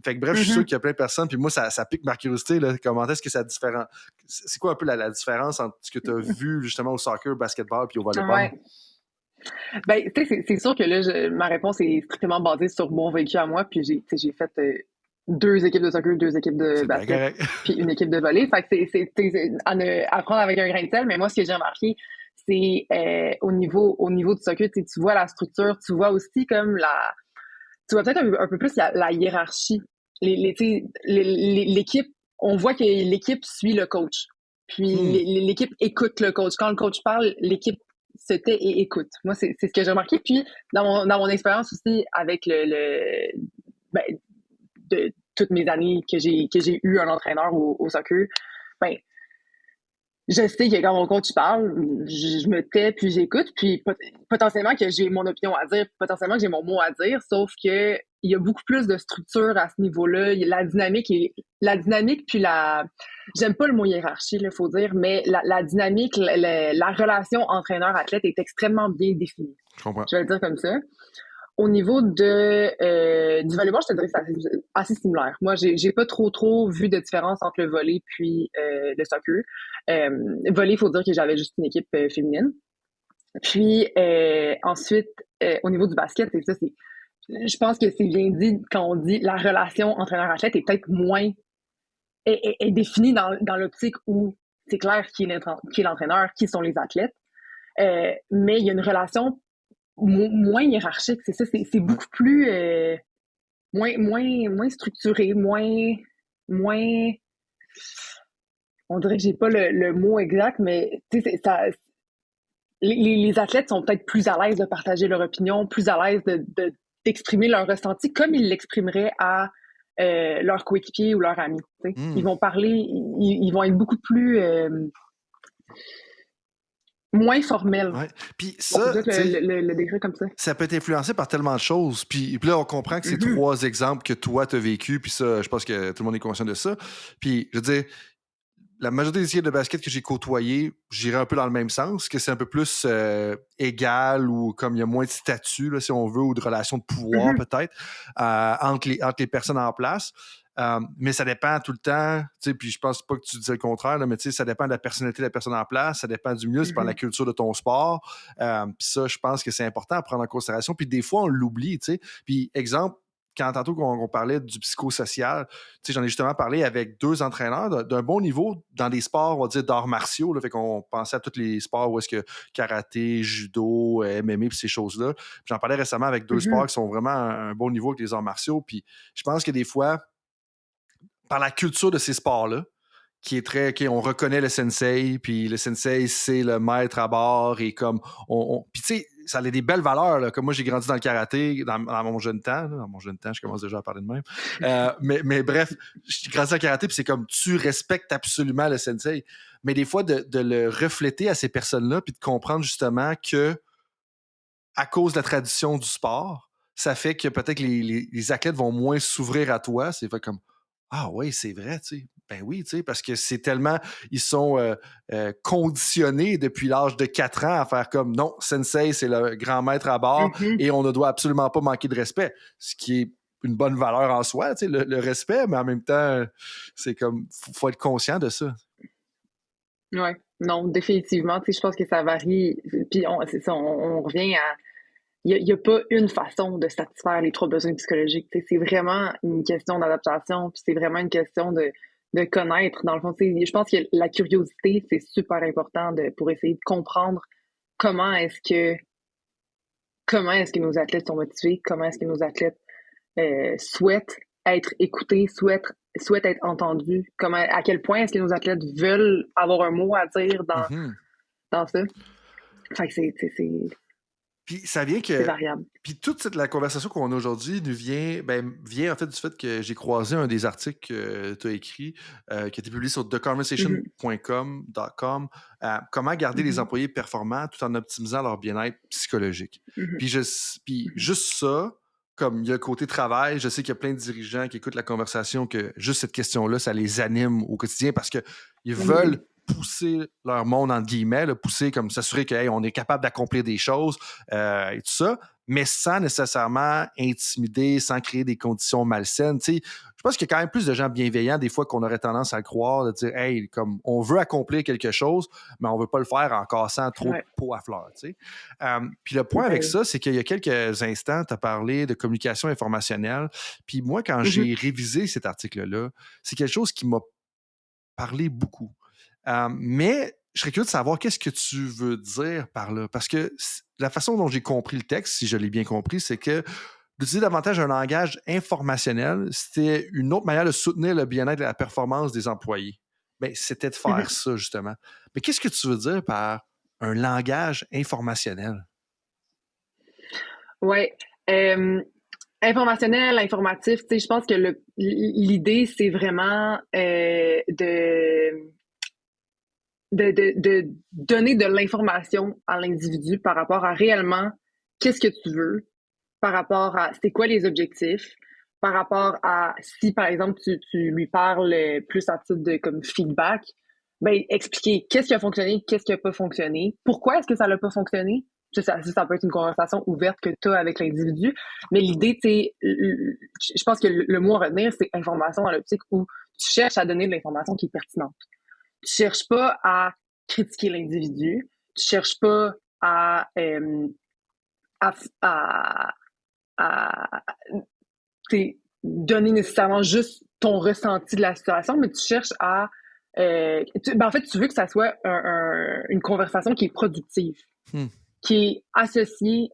Fait que bref, je suis sûr qu'il y a plein de personnes, puis moi, ça pique ma curiosité. Là, comment est-ce que ça différent? C'est quoi un peu la différence entre ce que tu as vu justement au soccer, au basketball, puis au volleyball? Ouais. Ben, tu sais, c'est sûr que là, ma réponse est strictement basée sur mon vécu à moi, puis j'ai fait 2 équipes de soccer, 2 équipes de basket, puis une équipe de volley. Fait que c'est à prendre avec un grain de sel, mais moi, ce que j'ai remarqué, c'est au niveau du soccer, tu vois la structure, tu vois aussi comme tu vois peut-être un peu plus la hiérarchie. L'équipe, on voit que l'équipe suit le coach. Puis l'équipe écoute le coach. Quand le coach parle, l'équipe se tait et écoute. Moi, c'est ce que j'ai remarqué. Puis, dans mon expérience aussi avec ben, de toutes mes années que j'ai eu un entraîneur au soccer, ben, je sais que quand mon coach parle, je me tais puis j'écoute, puis potentiellement que j'ai mon opinion à dire, potentiellement que j'ai mon mot à dire, sauf que il y a beaucoup plus de structure à ce niveau-là. La dynamique puis j'aime pas le mot hiérarchie, il faut dire, mais la dynamique, la relation entraîneur-athlète est extrêmement bien définie. Je comprends. Je vais le dire comme ça. Au niveau du volleyball, je te dirais que c'est assez similaire. Moi, j'ai pas trop vu de différence entre le volley puis le soccer. Volley, il faut dire que j'avais juste une équipe féminine. Puis ensuite, au niveau du basket, c'est ça, je pense que c'est bien dit quand on dit la relation entraîneur-athlète est peut-être moins est définie dans l'optique où c'est clair qui est l'entraîneur, qui sont les athlètes. Mais il y a une relation moins hiérarchique, c'est ça, c'est beaucoup plus moins structuré, moins on dirait que j'ai pas le mot exact, mais tu sais, les athlètes sont peut-être plus à l'aise de partager leur opinion, plus à l'aise d'exprimer leur ressenti comme ils l'exprimeraient à leur coéquipier ou leur ami. Ils vont parler, ils vont être beaucoup plus moins formel. Ouais. Puis ça, le décret comme ça peut être influencé par tellement de choses. Puis là, on comprend que c'est trois exemples que toi, tu as vécu. Puis ça, je pense que tout le monde est conscient de ça. Puis, je veux dire, la majorité des équipes de basket que j'ai côtoyées, j'irais un peu dans le même sens, que c'est un peu plus égal ou comme il y a moins de statut, là, si on veut, ou de relations de pouvoir peut-être entre les personnes en place. Mais ça dépend tout le temps, puis je pense pas que tu disais le contraire, là, mais ça dépend de la personnalité de la personne en place, ça dépend du milieu, ça dépend de la culture de ton sport. Puis ça, je pense que c'est important à prendre en considération. Puis des fois, on l'oublie. Puis exemple, quand tantôt qu'on parlait du psychosocial, j'en ai justement parlé avec deux entraîneurs d'un bon niveau dans des sports, on va dire, d'arts martiaux. Là, fait qu'on pensait à tous les sports où est-ce que karaté, judo, MMA, puis ces choses-là. Puis j'en parlais récemment avec deux sports qui sont vraiment à un bon niveau avec les arts martiaux. Puis je pense que des fois, par la culture de ces sports-là, qui est très, on reconnaît le sensei, puis le sensei, c'est le maître à bord, et comme, puis tu sais, ça a des belles valeurs, là. Comme moi, j'ai grandi dans le karaté dans mon jeune temps, là. Dans mon jeune temps, je commence déjà à parler de même. Mais bref, j'ai grandi dans le karaté, puis c'est comme, tu respectes absolument le sensei. Mais des fois, de le refléter à ces personnes-là, puis de comprendre justement que, à cause de la tradition du sport, ça fait que peut-être que les athlètes vont moins s'ouvrir à toi. C'est fait comme, ah oui, c'est vrai, tu sais. Ben oui, tu sais, parce que c'est tellement... Ils sont conditionnés depuis l'âge de 4 ans à faire comme, non, sensei, c'est le grand maître à bord et on ne doit absolument pas manquer de respect. Ce qui est une bonne valeur en soi, tu sais, le respect, mais en même temps, c'est comme, faut être conscient de ça. Oui, non, définitivement. Tu sais, je pense que ça varie. Puis c'est ça, on revient à... Il n'y a pas une façon de satisfaire les 3 besoins psychologiques. C'est vraiment une question d'adaptation, puis c'est vraiment une question de connaître. Dans le fond, je pense que la curiosité, c'est super important pour essayer de comprendre comment est-ce que nos athlètes sont motivés, comment est-ce que nos athlètes souhaitent être écoutés, souhaitent être entendus, à quel point est-ce que nos athlètes veulent avoir un mot à dire dans ça. Fait que c'est Puis ça vient que. C'est variable. Puis toute la conversation qu'on a aujourd'hui vient en fait du fait que j'ai croisé un des articles que tu as écrit, qui a été publié sur theconversation.com, comment garder les employés performants tout en optimisant leur bien-être psychologique. Puis juste ça, comme il y a le côté travail, je sais qu'il y a plein de dirigeants qui écoutent la conversation que juste cette question-là, ça les anime au quotidien parce qu'ils veulent pousser leur monde, entre guillemets, pousser comme s'assurer qu'on est capable d'accomplir des choses et tout ça, mais sans nécessairement intimider, sans créer des conditions malsaines. T'sais. Je pense qu'il y a quand même plus de gens bienveillants des fois qu'on aurait tendance à le croire, de dire « Hey, comme on veut accomplir quelque chose, mais on veut pas le faire en cassant trop de peau à fleurs. » Puis le point avec ça, c'est qu'il y a quelques instants, tu as parlé de communication informationnelle. Puis moi, quand j'ai révisé cet article-là, c'est quelque chose qui m'a parlé beaucoup. Mais je serais curieux de savoir qu'est-ce que tu veux dire par là. Parce que la façon dont j'ai compris le texte, si je l'ai bien compris, c'est que d'utiliser davantage un langage informationnel, c'était une autre manière de soutenir le bien-être et la performance des employés. ben, c'était de faire ça, justement. Mais qu'est-ce que tu veux dire par un langage informationnel? Oui. Informationnel, informatif, tu sais, je pense que l'idée, c'est vraiment de donner de l'information à l'individu par rapport à réellement qu'est-ce que tu veux, par rapport à c'est quoi les objectifs, par rapport à si, par exemple, tu lui parles plus à titre de comme feedback, ben, expliquer qu'est-ce qui a fonctionné, qu'est-ce qui a pas fonctionné, pourquoi est-ce que ça n'a pas fonctionné. Ça peut être une conversation ouverte que tu as avec l'individu, mais l'idée, c'est, je pense que le mot à retenir, c'est information dans l'optique où tu cherches à donner de l'information qui est pertinente. Tu cherches pas à critiquer l'individu, tu cherches pas à, à, à, à donner nécessairement juste ton ressenti de la situation, mais tu cherches à... en fait, tu veux que ça soit une conversation qui est productive, qui est associée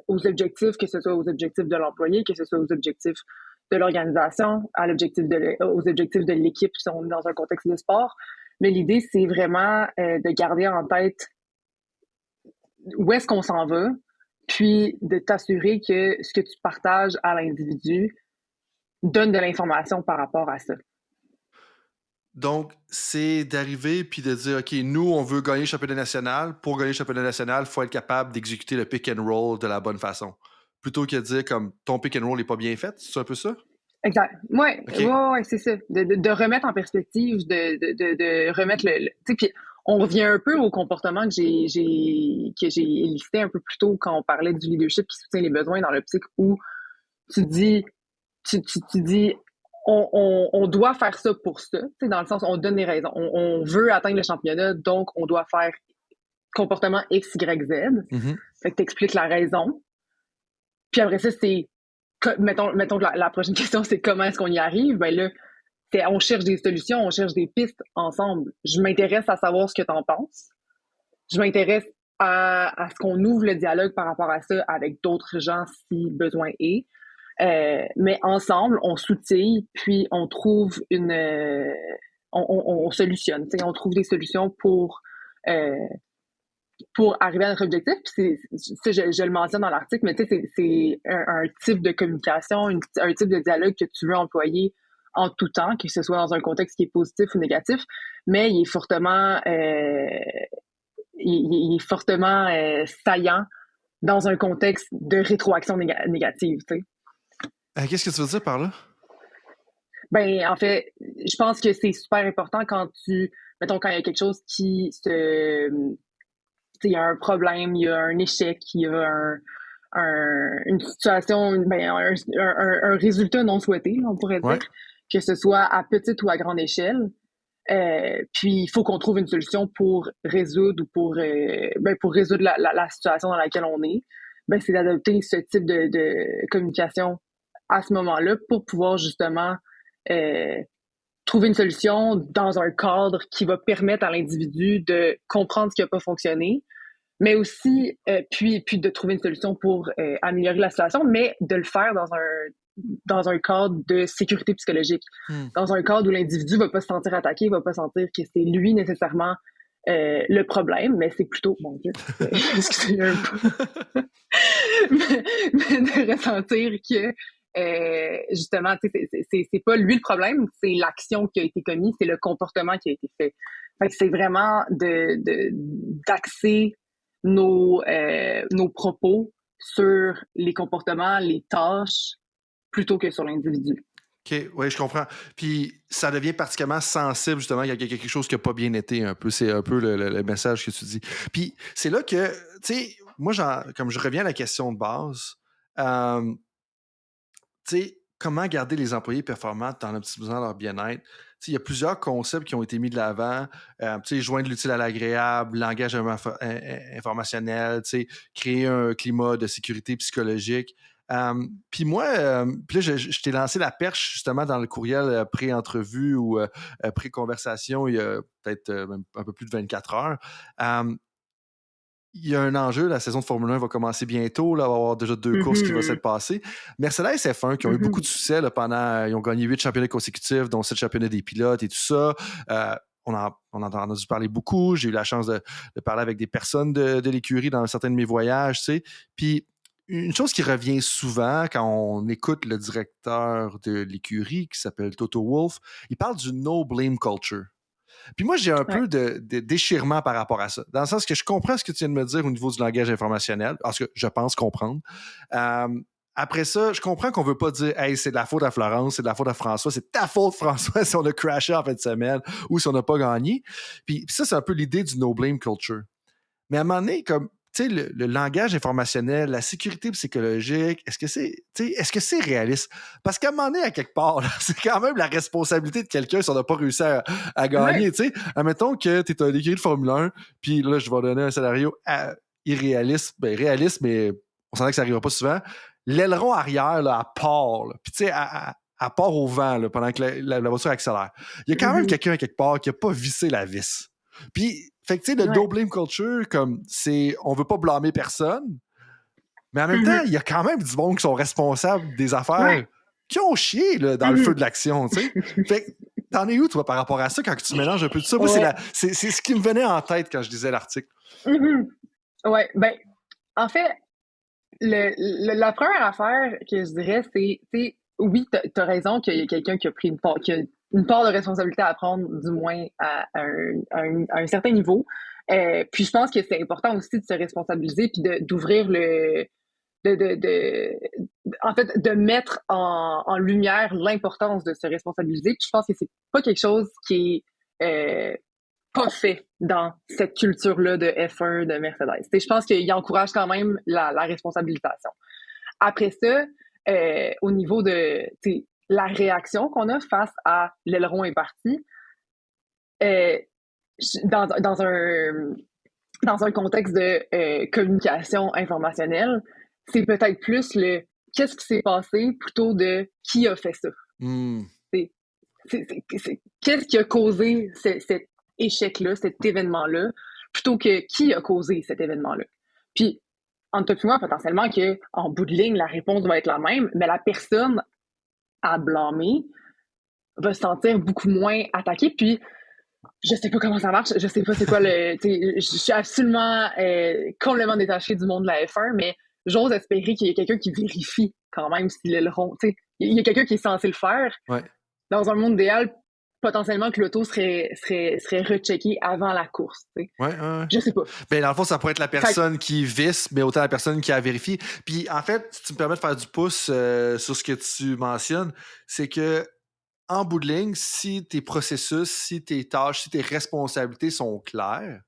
aux objectifs, que ce soit aux objectifs de l'employé, que ce soit aux objectifs de l'organisation, aux objectifs de l'équipe si on est dans un contexte de sport. Mais l'idée, c'est vraiment de garder en tête où est-ce qu'on s'en va, puis de t'assurer que ce que tu partages à l'individu donne de l'information par rapport à ça. Donc, c'est d'arriver puis de dire, OK, nous, on veut gagner le championnat national. Pour gagner le championnat national, il faut être capable d'exécuter le pick and roll de la bonne façon. Plutôt que de dire comme ton pick and roll n'est pas bien fait. C'est un peu ça? Exact. Oui, OK. ouais, c'est ça. De remettre en perspective, de remettre tu sais, puis on revient un peu au comportement que j'ai élisté un peu plus tôt quand on parlait du leadership qui soutient les besoins dans l'optique où tu dis, tu dis, on doit faire ça pour ça. Tu sais, dans le sens, on donne les raisons. On veut atteindre le championnat, donc on doit faire comportement X, Y, Z. Mm-hmm. Fait que t'expliques la raison. Puis après ça, c'est mettons que la prochaine question, c'est comment est-ce qu'on y arrive? Ben là, on cherche des solutions, on cherche des pistes ensemble. Je m'intéresse à savoir ce que tu en penses. Je m'intéresse à ce qu'on ouvre le dialogue par rapport à ça avec d'autres gens si besoin est. Mais ensemble, on soutient, puis on trouve on solutionne. On trouve des solutions pour arriver à notre objectif. Puis je le mentionne dans l'article, mais c'est un type de communication, un type de dialogue que tu veux employer en tout temps, que ce soit dans un contexte qui est positif ou négatif, mais il est fortement saillant dans un contexte de rétroaction négative. Tu sais. Qu'est-ce que tu veux dire par là? Ben, en fait, je pense que c'est super important quand mettons, quand il y a quelque chose qui il y a un problème, il y a un échec, il y a une situation, un résultat non souhaité, on pourrait dire, que ce soit à petite ou à grande échelle. Puis il faut qu'on trouve une solution pour résoudre ou pour résoudre la situation dans laquelle on est. Ben, c'est d'adopter ce type de communication à ce moment-là pour pouvoir justement trouver une solution dans un cadre qui va permettre à l'individu de comprendre ce qui n'a pas fonctionné, mais aussi puis de trouver une solution pour améliorer la situation, mais de le faire dans un cadre de sécurité psychologique, dans un cadre où l'individu va pas se sentir attaqué, va pas sentir que c'est lui nécessairement le problème, mais c'est plutôt, mon Dieu, excusez un peu, mais de ressentir que justement, c'est pas lui le problème, c'est l'action qui a été commise, c'est le comportement qui a été fait. Fait que c'est vraiment d'axer nos propos sur les comportements, les tâches, plutôt que sur l'individu. OK, oui, je comprends. Puis ça devient particulièrement sensible, justement, il y a quelque chose qui n'a pas bien été un peu. C'est un peu le message que tu dis. Puis c'est là que, tu sais, moi, comme je reviens à la question de base, tu sais, comment garder les employés performants en optimisant leur bien-être? Il y a plusieurs concepts qui ont été mis de l'avant. Joindre l'utile à l'agréable, langage informationnel, créer un climat de sécurité psychologique. Puis moi, puis là, je t'ai lancé la perche justement dans le courriel pré-entrevue ou pré-conversation il y a peut-être même un peu plus de 24 heures. il y a un enjeu, la saison de Formule 1 va commencer bientôt, là, il va y avoir déjà 2 courses qui vont s'être passées. Mercedes F1, qui ont eu beaucoup de succès là, ils ont gagné 8 championnats consécutifs, dont 7 championnats des pilotes et tout ça. On en a entendu parler beaucoup. J'ai eu la chance de parler avec des personnes de l'écurie dans certains de mes voyages, tu sais. Puis, une chose qui revient souvent quand on écoute le directeur de l'écurie, qui s'appelle Toto Wolff, il parle du no-blame culture. Puis moi, j'ai un peu de déchirement par rapport à ça. Dans le sens que je comprends ce que tu viens de me dire au niveau du langage informationnel, parce que je pense comprendre. Après ça, je comprends qu'on veut pas dire « Hey, c'est de la faute à Florence, c'est de la faute à François, c'est ta faute, François, si on a crashé en fin de semaine ou si on n'a pas gagné. » Puis ça, c'est un peu l'idée du no-blame culture. Mais à un moment donné, comme tu sais, le langage informationnel, la sécurité psychologique, est-ce que c'est réaliste? Parce qu'à un moment donné, à quelque part, là, c'est quand même la responsabilité de quelqu'un si on n'a pas réussi à gagner. Tu sais, admettons que tu es un écurie de Formule 1, puis là, je vais donner un scénario irréaliste, réaliste, mais on s'entend que ça n'arrivera pas souvent. L'aileron arrière, là, à part, puis tu sais, à part au vent, là, pendant que la voiture accélère. Il y a quand même quelqu'un à quelque part qui n'a pas vissé la vis. Puis, fait que tu sais, le no-blame culture, comme c'est, on veut pas blâmer personne, mais en même temps, il y a quand même du monde qui sont responsables des affaires qui ont chié là, dans le feu de l'action, tu sais. Fait que t'en es où, toi, par rapport à ça, quand tu mélanges un peu de ça? Moi, c'est ce qui me venait en tête quand je lisais l'article. Ouais, ben, en fait, la première affaire que je dirais, c'est oui, t'as raison qu'il y a quelqu'un qui a pris une part de responsabilité à prendre, du moins à un certain niveau. Puis je pense que c'est important aussi de se responsabiliser puis d'ouvrir en fait, de mettre en lumière l'importance de se responsabiliser. Puis je pense que c'est pas quelque chose qui est pas fait dans cette culture-là de F1 de Mercedes. Je pense qu'il encourage quand même la responsabilisation. Après ça, au niveau de la réaction qu'on a face à l'aileron est parti, dans un contexte de communication informationnelle, c'est peut-être plus le qu'est-ce qui s'est passé plutôt de qui a fait ça. Qu'est-ce qui a causé cet échec-là, cet événement-là, plutôt que qui a causé cet événement-là. Puis, entre toi et moi, potentiellement qu'en bout de ligne, la réponse va être la même, mais la personne à blâmer va se sentir beaucoup moins attaquée. Puis, je sais pas comment ça marche, je sais pas c'est quoi je suis absolument complètement détachée du monde de la F1, mais j'ose espérer qu'il y ait quelqu'un qui vérifie quand même si l'aileron, il y a quelqu'un qui est censé le faire. Dans un monde idéal, potentiellement que l'auto serait rechecké avant la course. Je sais pas. Ben, dans le fond, ça pourrait être la personne qui visse, mais autant la personne qui a vérifié. Puis, en fait, si tu me permets de faire du pouce sur ce que tu mentionnes, c'est que en bout de ligne, si tes processus, si tes tâches, si tes responsabilités sont claires,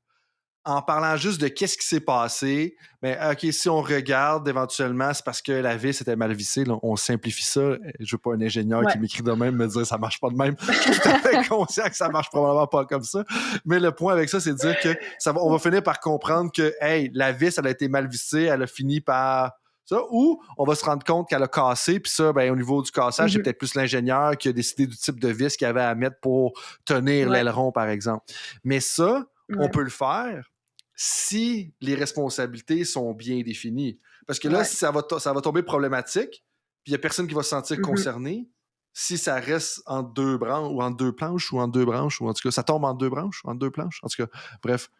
en parlant juste de qu'est-ce qui s'est passé, mais OK, si on regarde éventuellement, c'est parce que la vis était mal vissée. Là, on simplifie ça. Je veux pas un ingénieur qui m'écrit de même me dire ça marche pas de même. Je suis tout à fait conscient que ça marche probablement pas comme ça. Mais le point avec ça, c'est de dire que on va finir par comprendre que hey, la vis, elle a été mal vissée, elle a fini par ça, ou on va se rendre compte qu'elle a cassé, puis ça, ben, au niveau du cassage, c'est peut-être plus l'ingénieur qui a décidé du type de vis qu'il avait à mettre pour tenir l'aileron, par exemple. Mais ça, on peut le faire si les responsabilités sont bien définies. Parce que là, ça va tomber problématique, puis il n'y a personne qui va se sentir concerné. Si ça reste en deux branches, ou en deux planches, ou en deux branches, ou en tout cas, ça tombe en deux branches, en deux planches. En tout cas, bref.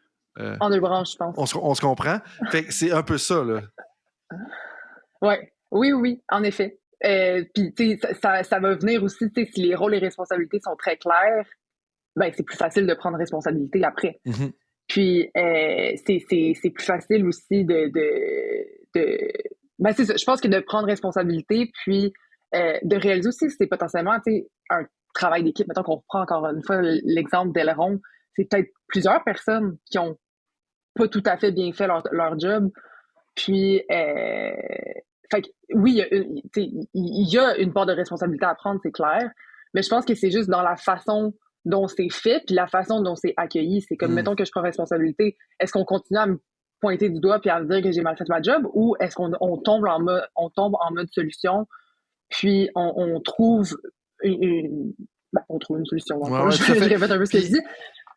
En deux branches, je pense. On se comprend. Fait que c'est un peu ça, là. Oui, en effet. Puis, tu sais, ça va venir aussi, tu sais, si les rôles et responsabilités sont très clairs, ben, c'est plus facile de prendre responsabilité après. Puis, c'est plus facile aussi ben, c'est ça. Je pense que de prendre responsabilité, puis de réaliser aussi que c'est potentiellement, tu sais, un travail d'équipe. Mettons qu'on reprend encore une fois l'exemple d'aileron. C'est peut-être plusieurs personnes qui ont pas tout à fait bien fait leur job. Puis, fait que, oui, il y a une part de responsabilité à prendre, c'est clair, mais je pense que c'est juste dans la façon dont c'est fait puis la façon dont c'est accueilli. C'est comme, mettons que je prends responsabilité, est-ce qu'on continue à me pointer du doigt puis à me dire que j'ai mal fait ma job, ou est-ce qu'on tombe en mode solution, puis on trouve on trouve une solution. Je répète un peu ce que je dis.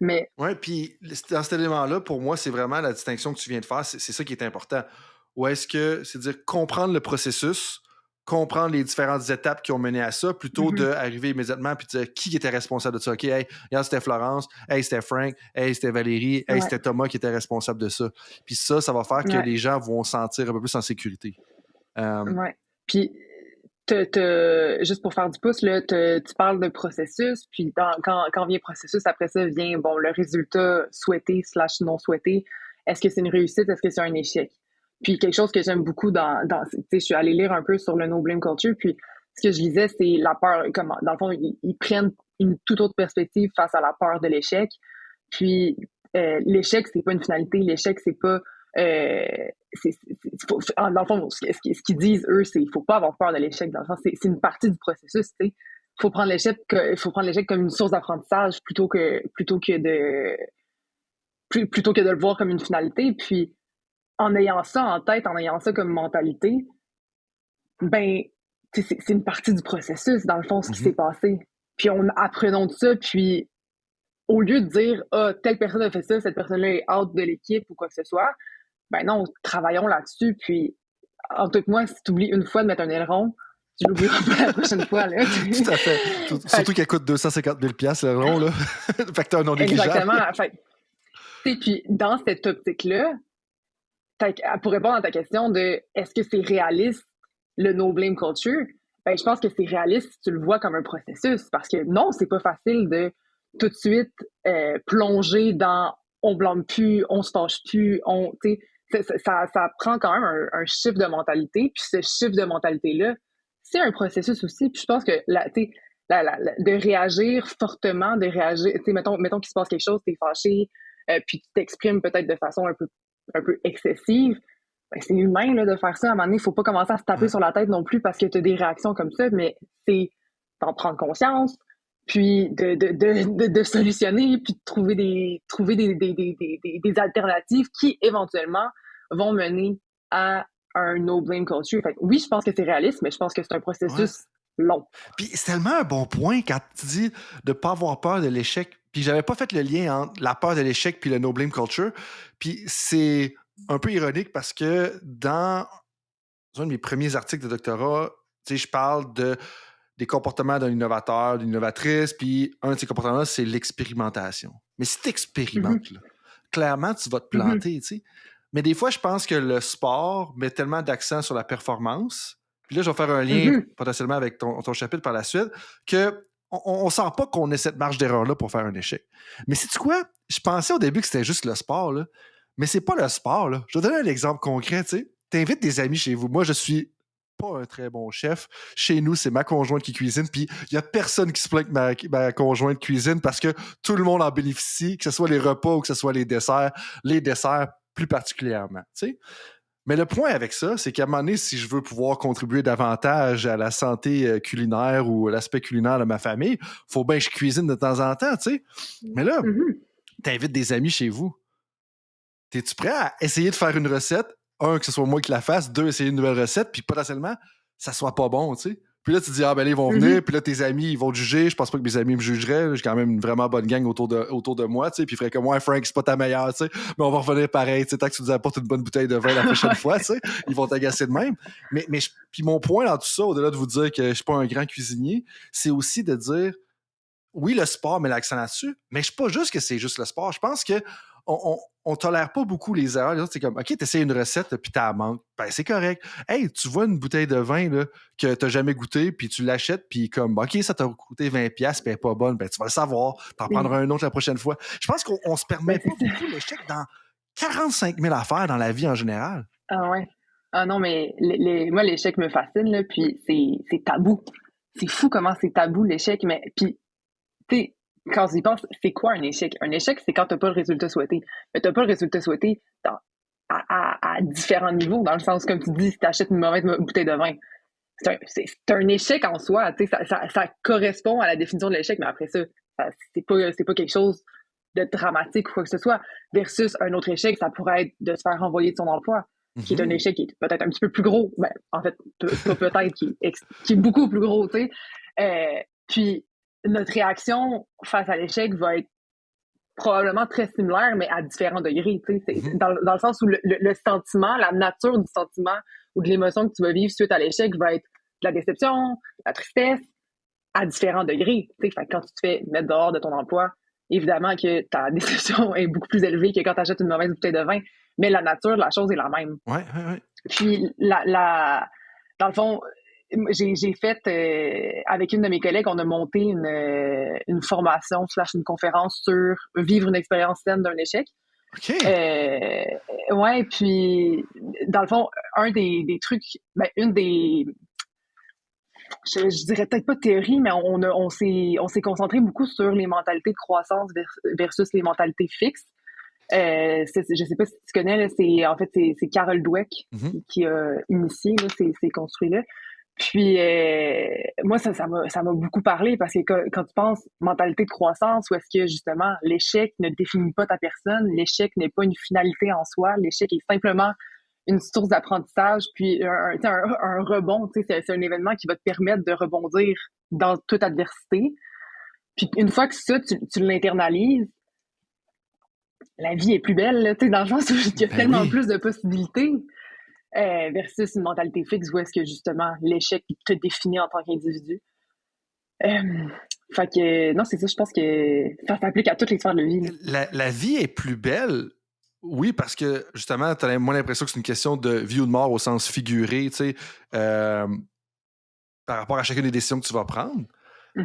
Mais Oui, puis dans cet élément-là, pour moi, c'est vraiment la distinction que tu viens de faire. C'est ça qui est important. Ou est-ce que c'est dire comprendre le processus, comprendre les différentes étapes qui ont mené à ça, plutôt d'arriver immédiatement puis de dire qui était responsable de ça. OK, hey, regarde, c'était Florence, hey, c'était Frank, hey, c'était Valérie, hey, c'était Thomas qui était responsable de ça. Puis ça va faire que les gens vont se sentir un peu plus en sécurité. Oui. Puis, juste pour faire du pouce, là, tu parles de processus, puis quand vient processus, après ça vient le résultat souhaité / non souhaité. Est-ce que c'est une réussite? Est-ce que c'est un échec? Puis quelque chose que j'aime beaucoup je suis allée lire un peu sur le No Blame Culture, puis ce que je lisais, c'est la peur, comment, dans le fond, ils prennent une toute autre perspective face à la peur de l'échec. Puis l'échec, c'est pas une finalité, l'échec, c'est pas dans le fond, ce qu'ils disent, eux, c'est qu'il faut pas avoir peur de l'échec. Dans le fond, c'est une partie du processus, tu sais. Il faut prendre l'échec comme une source d'apprentissage plutôt que de le voir comme une finalité. Puis, en ayant ça en tête, en ayant ça comme mentalité, ben, c'est une partie du processus, dans le fond, ce qui s'est passé. Puis, apprenons de ça, puis au lieu de dire « Ah, telle personne a fait ça, cette personne-là est out de l'équipe ou quoi que ce soit », ben non, travaillons là-dessus. Puis, en tout cas, moi, si tu oublies une fois de mettre un aileron, tu l'oublieras pas la prochaine fois. Là. Tout à fait. Surtout qu'elle coûte 250 000 $, l'aileron, là. Facteur non négligeable. Exactement. Et puis, dans cette optique-là, pour répondre à ta question de est-ce que c'est réaliste, le no blame culture, ben, je pense que c'est réaliste si tu le vois comme un processus. Parce que non, c'est pas facile de tout de suite plonger dans on blâme plus, on se fâche plus, ça prend quand même un shift de mentalité. Puis ce shift de mentalité-là, c'est un processus aussi. Puis je pense que de réagir fortement, mettons qu'il se passe quelque chose, t'es fâché, puis tu t'exprimes peut-être de façon un peu excessive. Ben, c'est humain là, de faire ça. À un moment donné, il faut pas commencer à se taper sur la tête non plus parce que tu as des réactions comme ça, mais c'est d'en prendre conscience, puis de solutionner, puis de trouver des alternatives qui, éventuellement, vont mener à un no-blame culture. Fait que, oui, je pense que c'est réaliste, mais je pense que c'est un processus long. Puis c'est tellement un bon point quand tu dis de ne pas avoir peur de l'échec. Puis j'avais pas fait le lien entre la peur de l'échec puis le no-blame culture. Puis c'est un peu ironique parce que dans un de mes premiers articles de doctorat, je parle des comportements d'un innovateur, d'une innovatrice, puis un de ces comportements-là, c'est l'expérimentation. Mais si tu expérimentes, là, clairement, tu vas te planter, tu sais. Mais des fois, je pense que le sport met tellement d'accent sur la performance, puis là, je vais faire un lien potentiellement avec ton chapitre par la suite, qu'on ne sent pas qu'on ait cette marge d'erreur-là pour faire un échec. Mais sais-tu quoi? Je pensais au début que c'était juste le sport, là. Mais c'est pas le sport, là. Je vais te donner un exemple concret, tu sais. T'invites des amis chez vous. Moi, je suis pas un très bon chef. Chez nous, c'est ma conjointe qui cuisine, puis il y a personne qui se plaint que ma conjointe cuisine parce que tout le monde en bénéficie, que ce soit les repas ou que ce soit les desserts plus particulièrement, tu sais. Mais le point avec ça, c'est qu'à un moment donné, si je veux pouvoir contribuer davantage à la santé culinaire ou à l'aspect culinaire de ma famille, faut bien que je cuisine de temps en temps, tu sais. Mais là, t'invites des amis chez vous. T'es-tu prêt à essayer de faire une recette? Un, que ce soit moi qui la fasse. Deux, essayer une nouvelle recette. Puis potentiellement, ça soit pas bon, tu sais. Puis là, tu te dis, ah ben là, ils vont venir. Puis là, tes amis, ils vont te juger. Je pense pas que mes amis me jugeraient. J'ai quand même une vraiment bonne gang autour de moi, tu sais. Puis ils feraient comme, ouais, Frank, c'est pas ta meilleure, tu sais. Mais on va revenir pareil, tu sais. Tant que tu nous apportes une bonne bouteille de vin la prochaine fois, tu sais. Ils vont t'agacer de même. Puis mon point dans tout ça, au-delà de vous dire que je suis pas un grand cuisinier, c'est aussi de dire, oui, le sport met l'accent là-dessus, mais je ne suis pas juste que c'est juste le sport. Je pense que on tolère pas beaucoup les erreurs. Les autres, c'est comme, OK, tu essaies une recette, puis tu la manques. Ben, c'est correct. Hey, tu vois une bouteille de vin là, que tu n'as jamais goûté, puis tu l'achètes, puis comme, OK, ça t'a coûté 20$, puis elle n'est pas bonne. Ben, tu vas le savoir. Tu en prendras un autre la prochaine fois. Je pense qu'on ne se permet pas beaucoup l'échec dans 45 000 affaires dans la vie en général. Ah ouais. Ah non, mais moi, l'échec me fascine, là, puis c'est tabou. C'est fou comment c'est tabou, l'échec, mais puis, tu sais, quand tu y penses, c'est quoi un échec? Un échec, c'est quand tu n'as pas le résultat souhaité. Mais tu n'as pas le résultat souhaité à différents niveaux, dans le sens, comme tu dis, si tu achètes une mauvaise bouteille de vin. C'est un échec en soi, tu sais, ça correspond à la définition de l'échec, mais après ça c'est pas quelque chose de dramatique ou quoi que ce soit. Versus un autre échec, ça pourrait être de se faire renvoyer de son emploi, qui est un échec qui est peut-être un petit peu plus gros. Ben, en fait, pas peut-être, qui est beaucoup plus gros, tu sais. Puis, notre réaction face à l'échec va être probablement très similaires, mais à différents degrés. Mm-hmm. Dans le sens où le sentiment, la nature du sentiment ou de l'émotion que tu vas vivre suite à l'échec va être de la déception, la tristesse, à différents degrés. Fait que quand tu te fais mettre dehors de ton emploi, évidemment que ta déception est beaucoup plus élevée que quand tu achètes une mauvaise bouteille de vin, mais la nature de la chose est la même. Ouais. Puis, dans le fond, j'ai fait, avec une de mes collègues, on a monté une formation / une conférence sur vivre une expérience saine d'un échec. OK. Ouais, puis, dans le fond, un des trucs, une des... Je dirais peut-être pas théorie, mais on s'est concentré beaucoup sur les mentalités de croissance versus les mentalités fixes. Je sais pas si tu connais, là, c'est Carol Dweck qui a initié là, ces construits-là. Puis moi, ça m'a beaucoup parlé parce que quand tu penses mentalité de croissance, où est-ce que justement l'échec ne définit pas ta personne, l'échec n'est pas une finalité en soi, l'échec est simplement une source d'apprentissage, puis un rebond, c'est un événement qui va te permettre de rebondir dans toute adversité. Puis une fois que ça, tu l'internalises, la vie est plus belle, là, dans le sens où il y a tellement plus de possibilités versus une mentalité fixe où est-ce que justement l'échec te définit en tant qu'individu. Fait que non, c'est ça, je pense que ça s'applique à toutes les sphères de la vie. La vie est plus belle. Oui, parce que justement, tu as moins l'impression que c'est une question de vie ou de mort au sens figuré, tu sais, par rapport à chacune des décisions que tu vas prendre.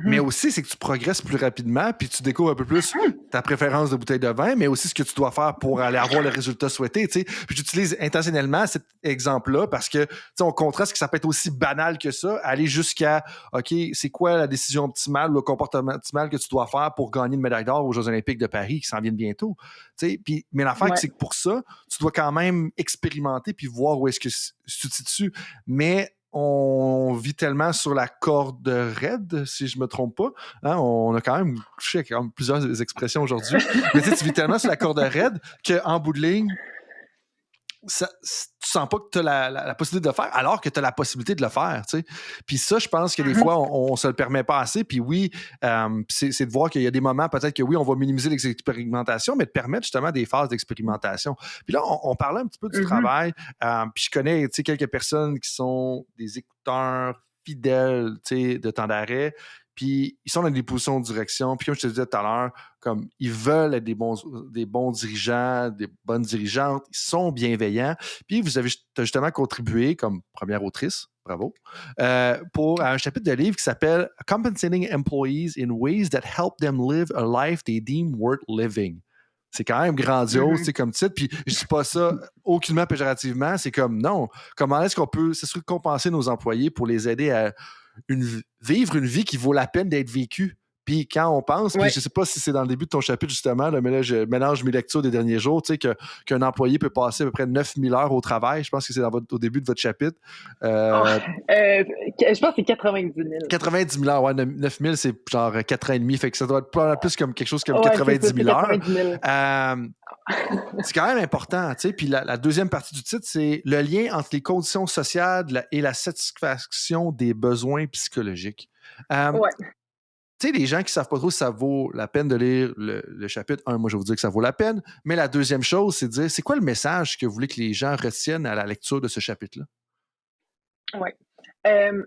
Mais aussi, c'est que tu progresses plus rapidement, puis tu découvres un peu plus ta préférence de bouteille de vin, mais aussi ce que tu dois faire pour aller avoir le résultat souhaité. Tu sais. Puis j'utilise intentionnellement cet exemple-là parce que on contraste que ça peut être aussi banal que ça, aller jusqu'à OK, c'est quoi la décision optimale ou le comportement optimal que tu dois faire pour gagner une médaille d'or aux Jeux Olympiques de Paris qui s'en viennent bientôt. Tu sais. Puis, mais l'affaire, c'est que pour ça, tu dois quand même expérimenter puis voir où est-ce que tu te situes. Mais on vit tellement sur la corde raide, si je me trompe pas. Hein? On a quand même touché à plusieurs expressions aujourd'hui. Mais tu vis tellement sur la corde raide qu'en bout de ligne, tu sens pas que tu as la possibilité de le faire, alors que tu as la possibilité de le faire. T'sais. Puis ça, je pense que des fois, on se le permet pas assez. Puis oui, c'est de voir qu'il y a des moments, peut-être que oui, on va minimiser les expérimentations, mais de permettre justement des phases d'expérimentation. Puis là, on parlait un petit peu du travail. Puis je connais quelques personnes qui sont des écouteurs fidèles de temps d'arrêt. Puis ils sont dans des positions de direction. Puis comme je te disais tout à l'heure, comme ils veulent être des bons dirigeants, des bonnes dirigeantes, ils sont bienveillants. Puis vous avez justement contribué comme première autrice, bravo, pour un chapitre de livre qui s'appelle « Compensating Employees in Ways that Help Them Live a Life They Deem Worth Living ». C'est quand même grandiose, comme titre. Puis je dis pas ça aucunement péjorativement. C'est comme, non, comment est-ce qu'on peut récompenser nos employés pour les aider à vivre une vie qui vaut la peine d'être vécue. Puis quand on pense, puis je sais pas si c'est dans le début de ton chapitre justement, là, mais là je mélange mes lectures des derniers jours, tu sais, qu'un employé peut passer à peu près 9000 heures au travail. Je pense que c'est au début de votre chapitre. Je pense que c'est 90 000. 90 000 heures, ouais, 9000 c'est genre 4 ans et demi, fait que ça doit être plus comme quelque chose comme 90 000 heures. 90 000. C'est quand même important, tu sais. Puis la deuxième partie du titre, c'est le lien entre les conditions sociales et la satisfaction des besoins psychologiques. Tu sais, les gens qui ne savent pas trop si ça vaut la peine de lire le chapitre 1, moi je vais vous dire que ça vaut la peine. Mais la deuxième chose, c'est de dire, c'est quoi le message que vous voulez que les gens retiennent à la lecture de ce chapitre-là? Oui.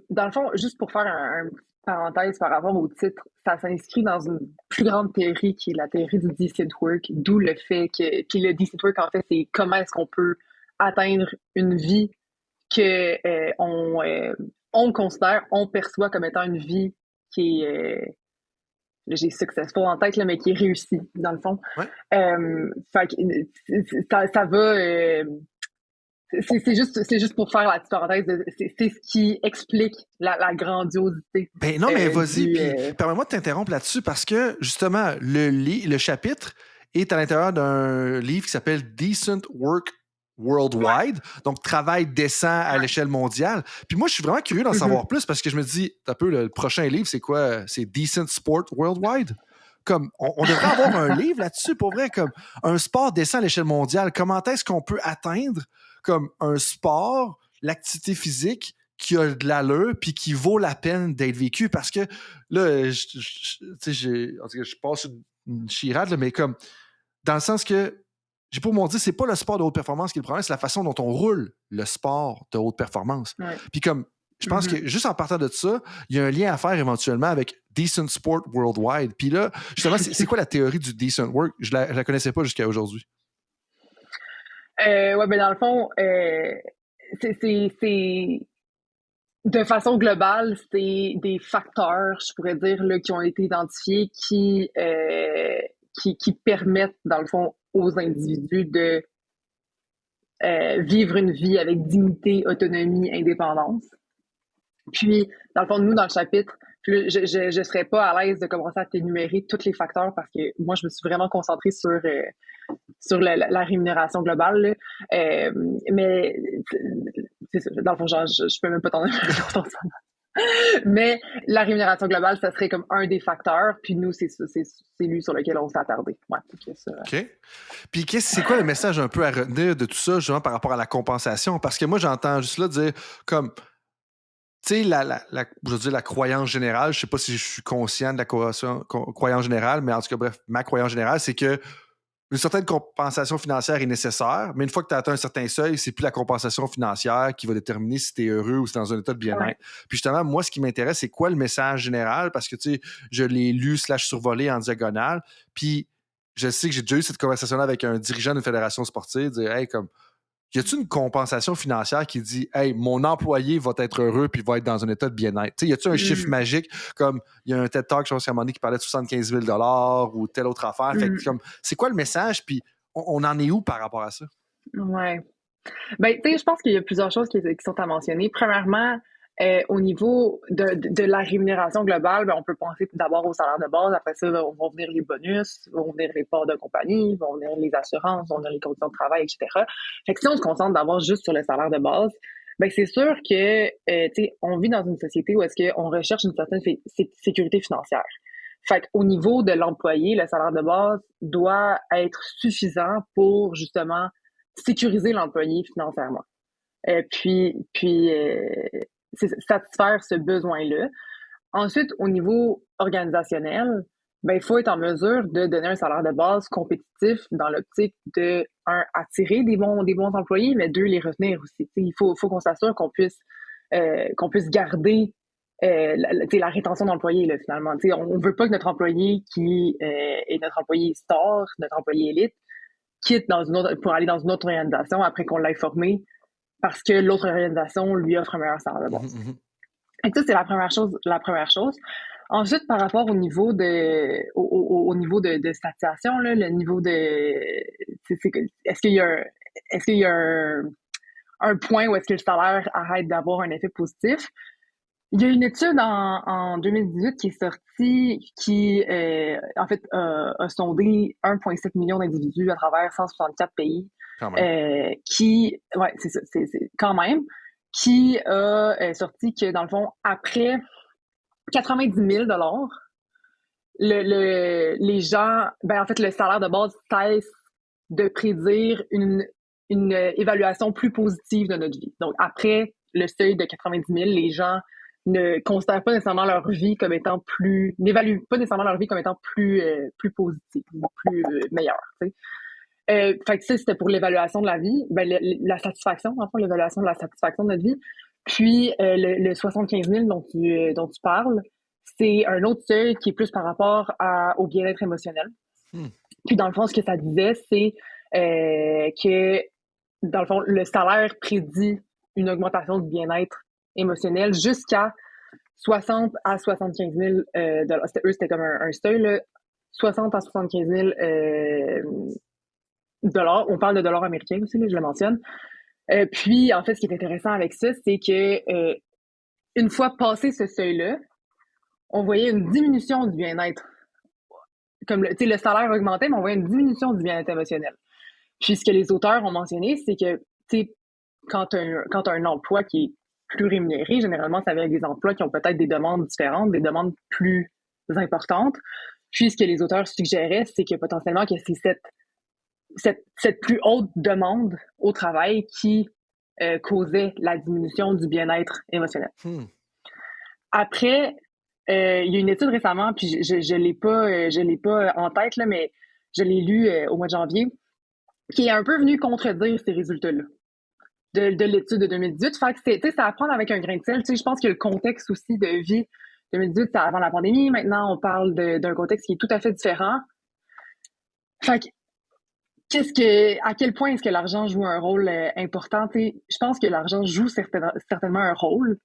Dans le fond, juste pour faire un parenthèse par rapport au titre, ça s'inscrit dans une plus grande théorie qui est la théorie du decent work, d'où le fait que... Puis le decent work, en fait, c'est comment est-ce qu'on peut atteindre une vie que on considère, on perçoit comme étant une vie qui est... j'ai successful en tête, là, mais qui est réussie, dans le fond. Ouais. Fait que ça va... C'est juste pour faire la petite parenthèse. C'est ce qui explique la grandiosité. Ben non, mais vas-y, puis permets-moi de t'interrompre là-dessus parce que, justement, le chapitre est à l'intérieur d'un livre qui s'appelle Decent Work Worldwide, donc travail décent à l'échelle mondiale. Puis moi, je suis vraiment curieux d'en savoir plus parce que je me dis, un peu, le prochain livre, c'est quoi? C'est Decent Sport Worldwide? Comme, on devrait avoir un livre là-dessus, pour vrai, comme un sport décent à l'échelle mondiale. Comment est-ce qu'on peut atteindre comme un sport, l'activité physique qui a de l'allure puis qui vaut la peine d'être vécu? Parce que là, en tout cas, je passe une chirade, là, mais comme dans le sens que j'ai pas mon dire, c'est pas le sport de haute performance qui est le problème, c'est la façon dont on roule le sport de haute performance. Ouais. Puis comme je pense que juste en partant de ça, il y a un lien à faire éventuellement avec Decent Sport Worldwide. Puis là, justement, c'est quoi la théorie du Decent Work? Je la connaissais pas jusqu'à aujourd'hui. Ouais, ben dans le fond, c'est de façon globale, c'est des facteurs, je pourrais dire, là, qui ont été identifiés qui permettent, dans le fond, aux individus de vivre une vie avec dignité, autonomie, indépendance. Puis, dans le fond, nous, dans le chapitre, je ne serais pas à l'aise de commencer à t'énumérer tous les facteurs parce que moi, je me suis vraiment concentrée sur la rémunération globale. Là. Mais, c'est ça, dans le fond, genre, je peux même pas t'en énumérer longtemps. Mais la rémunération globale, ça serait comme un des facteurs. Puis nous, c'est lui sur lequel on s'est attardé. Ouais, OK. Puis c'est quoi le message un peu à retenir de tout ça, justement, par rapport à la compensation? Parce que moi, j'entends juste là dire comme, tu sais, je veux dire, la croyance générale, je sais pas si je suis conscient de la croyance générale, mais en tout cas, bref, ma croyance générale, c'est que une certaine compensation financière est nécessaire, mais une fois que tu as atteint un certain seuil, c'est plus la compensation financière qui va déterminer si tu es heureux ou si tu es dans un état de bien-être. Ouais. Puis justement, moi, ce qui m'intéresse, c'est quoi le message général? Parce que, tu sais, je l'ai lu / survolé en diagonale. Puis je sais que j'ai déjà eu cette conversation-là avec un dirigeant d'une fédération sportive, dire, hey, comme, y a-t-il une compensation financière qui dit, hey, mon employé va être heureux puis va être dans un état de bien-être? T'sais, y a-t-il un chiffre magique comme il y a un TED Talk, je pense qu'à un moment donné, qui parlait de 75 000 $ ou telle autre affaire? Fait que, comme, c'est quoi le message? Puis on en est où par rapport à ça? Ouais. Ben, tu sais, je pense qu'il y a plusieurs choses qui sont à mentionner. Premièrement, au niveau de la rémunération globale, ben, on peut penser d'abord au salaire de base. Après ça, vont venir les bonus, vont venir les parts de compagnie, vont venir les assurances, vont venir les conditions de travail, etc. Fait que si on se concentre d'abord juste sur le salaire de base, ben c'est sûr que, tu sais, on vit dans une société où est-ce qu'on recherche une certaine sécurité financière. Fait qu'au niveau de l'employé, le salaire de base doit être suffisant pour justement sécuriser l'employé financièrement. Puis satisfaire ce besoin-là. Ensuite, au niveau organisationnel, ben, il faut être en mesure de donner un salaire de base compétitif dans l'optique de, un, attirer des bons employés, mais deux, les retenir aussi. T'sais, il faut qu'on s'assure qu'on puisse garder la rétention d'employés, là, finalement. T'sais, on veut pas que notre employé qui est notre employé star, notre employé élite, quitte pour aller dans une autre organisation après qu'on l'ait formé parce que l'autre organisation lui offre un meilleur salaire de base. Et ça, c'est la première chose. Ensuite, par rapport au niveau au niveau de saturation, là, le niveau de est-ce qu'il y a un point où est-ce que le salaire arrête d'avoir un effet positif? Il y a une étude en 2018 qui est sortie qui, en fait, a sondé 1,7 million d'individus à travers 164 pays. Ouais, c'est ça, c'est quand même, qui a sorti que, dans le fond, après 90 000 $, les gens, ben, en fait, le salaire de base cesse de prédire une évaluation plus positive de notre vie. Donc, après le seuil de 90 000, les gens ne considèrent pas nécessairement leur vie comme étant n'évaluent pas nécessairement leur vie comme étant plus positive, plus meilleure, tu sais. Fait que ça, c'était pour l'évaluation de la vie, ben la satisfaction, en fait, l'évaluation de la satisfaction de notre vie. Puis le 75 000 dont tu parles, c'est un autre seuil qui est plus par rapport au bien-être émotionnel. Puis dans le fond, ce que ça disait, c'est que dans le fond, le salaire prédit une augmentation du bien-être émotionnel jusqu'à 60 à 75 000 $. C'était comme un seuil, là, 60 à 75 000 $. On parle de dollars américains aussi, là, je le mentionne. Puis, en fait, ce qui est intéressant avec ça, c'est que une fois passé ce seuil-là, on voyait une diminution du bien-être. Comme le salaire augmentait, mais on voyait une diminution du bien-être émotionnel. Puis, ce que les auteurs ont mentionné, c'est que quand tu as un emploi qui est plus rémunéré, généralement, ça vient avec des emplois qui ont peut-être des demandes différentes, des demandes plus importantes. Puis, ce que les auteurs suggéraient, c'est que potentiellement, que c'est cette plus haute demande au travail qui causait la diminution du bien-être émotionnel. Après, Il y a une étude récemment, puis je l'ai pas en tête, là, mais je l'ai lu au mois de janvier, qui est un peu venu contredire ces résultats-là de l'étude de 2018. Fait que c'est à prendre avec un grain de sel. Tu sais, je pense que le contexte aussi de vie 2018, c'est avant la pandémie. Maintenant, on parle d'un contexte qui est tout à fait différent. Fait que à quel point est-ce que l'argent joue un rôle important? Tu sais, je pense que l'argent joue certainement un rôle,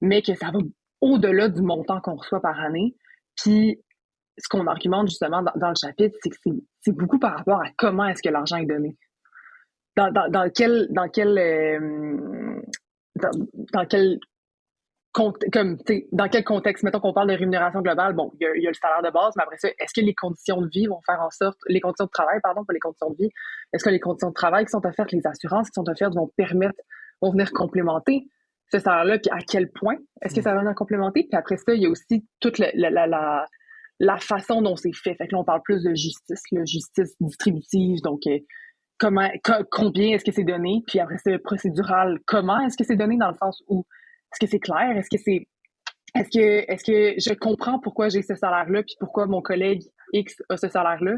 mais que ça va au-delà du montant qu'on reçoit par année. Puis, ce qu'on argumente justement dans le chapitre, c'est que c'est beaucoup par rapport à comment est-ce que l'argent est donné. Dans quel dans quel contexte, mettons qu'on parle de rémunération globale, bon, il y a le salaire de base, mais après ça, est-ce que les conditions de vie vont faire en sorte, les conditions de travail, pardon, pas les conditions de vie, est-ce que les conditions de travail qui sont offertes, les assurances qui sont offertes vont venir complémenter ce salaire-là, puis à quel point est-ce que ça va venir complémenter, puis après ça, il y a aussi toute la façon dont c'est fait. Fait que là, on parle plus de justice, la justice distributive, donc combien est-ce que c'est donné, puis après ça, procédural, comment est-ce que c'est donné dans le sens où est-ce que c'est clair, est-ce que je comprends pourquoi j'ai ce salaire-là, puis pourquoi mon collègue X a ce salaire-là?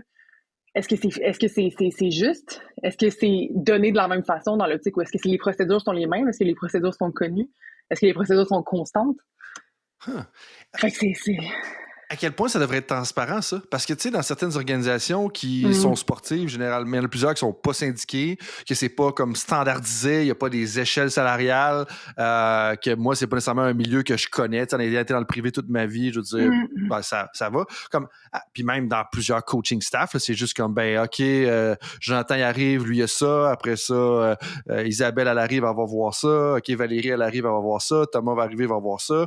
Est-ce que c'est juste? Est-ce que c'est donné de la même façon dans l'optique où est-ce que les procédures sont les mêmes? Est-ce que les procédures sont connues? Est-ce que les procédures sont constantes? Fait que c'est... À quel point ça devrait être transparent, ça? Parce que, tu sais, dans certaines organisations qui sont sportives, généralement, il y en a plusieurs qui sont pas syndiquées, que c'est pas comme standardisé, il n'y a pas des échelles salariales, que moi, c'est pas nécessairement un milieu que je connais. Tu sais, on a été dans le privé toute ma vie, je veux dire, ben, ça va. Puis même dans plusieurs coaching staff, là, c'est juste comme, ben, OK, Jonathan, il arrive, lui, il a ça. Après ça, Isabelle, elle arrive, elle va voir ça. OK, Valérie, elle arrive, elle va voir ça. Thomas va arriver, il va voir ça.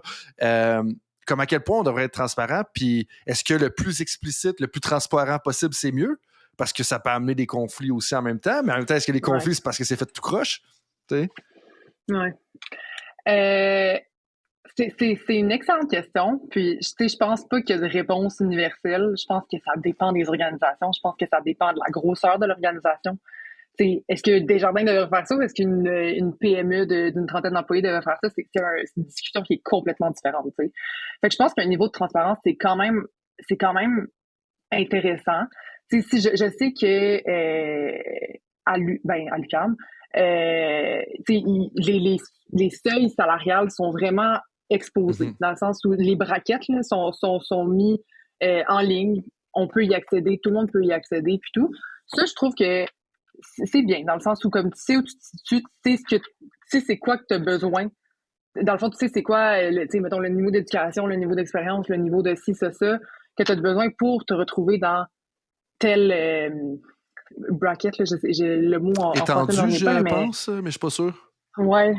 Comme à quel point on devrait être transparent, puis est-ce que le plus explicite, le plus transparent possible, c'est mieux? Parce que ça peut amener des conflits aussi en même temps, mais en même temps, est-ce que les conflits, c'est parce que c'est fait tout croche? Tu sais? Ouais. C'est une excellente question, puis je pense pas qu'il y a de réponse universelle. Je pense que ça dépend des organisations, je pense que ça dépend de la grosseur de l'organisation. Est-ce que Desjardins devrait faire ça ou est-ce qu'une PME d'une trentaine d'employés devrait faire ça? C'est une discussion qui est complètement différente. T'sais. Fait que je pense qu'un niveau de transparence, c'est quand même intéressant. T'sais, si je sais que à l'UQAM, les seuils salariales sont vraiment exposés, dans le sens où les braquettes là, sont mis en ligne. On peut y accéder, tout le monde peut y accéder, puis tout. Ça, je trouve que c'est bien, dans le sens où comme tu sais où tu te situes, tu sais c'est quoi que tu as besoin. Dans le fond, tu sais c'est quoi, mettons, le niveau d'éducation, le niveau d'expérience, le niveau de ci, ça, que tu as besoin pour te retrouver dans tel bracket, là, j'ai le mot en étendu, français, je pense, mais je suis pas sûr. Ouais.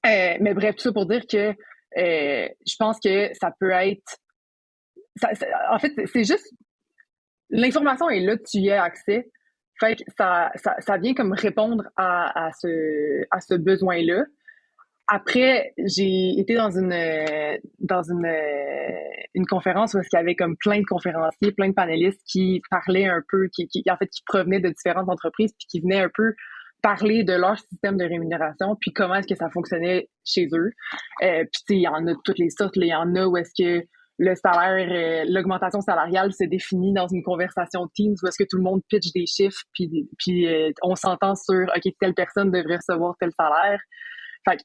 Mais bref, tout ça pour dire que je pense que ça peut être... en fait, c'est juste... L'information est là, tu y as accès. Fait que ça vient comme répondre à ce besoin-là. Après, j'ai été dans une conférence où il y avait comme plein de conférenciers, plein de panélistes qui parlaient un peu, qui provenaient de différentes entreprises puis qui venaient un peu parler de leur système de rémunération puis comment est-ce que ça fonctionnait chez eux. Puis il y en a de toutes les sortes. Il y en a où est-ce que le salaire, l'augmentation salariale se définit dans une conversation Teams où est-ce que tout le monde pitch des chiffres puis on s'entend sur OK, telle personne devrait recevoir tel salaire. Fait que,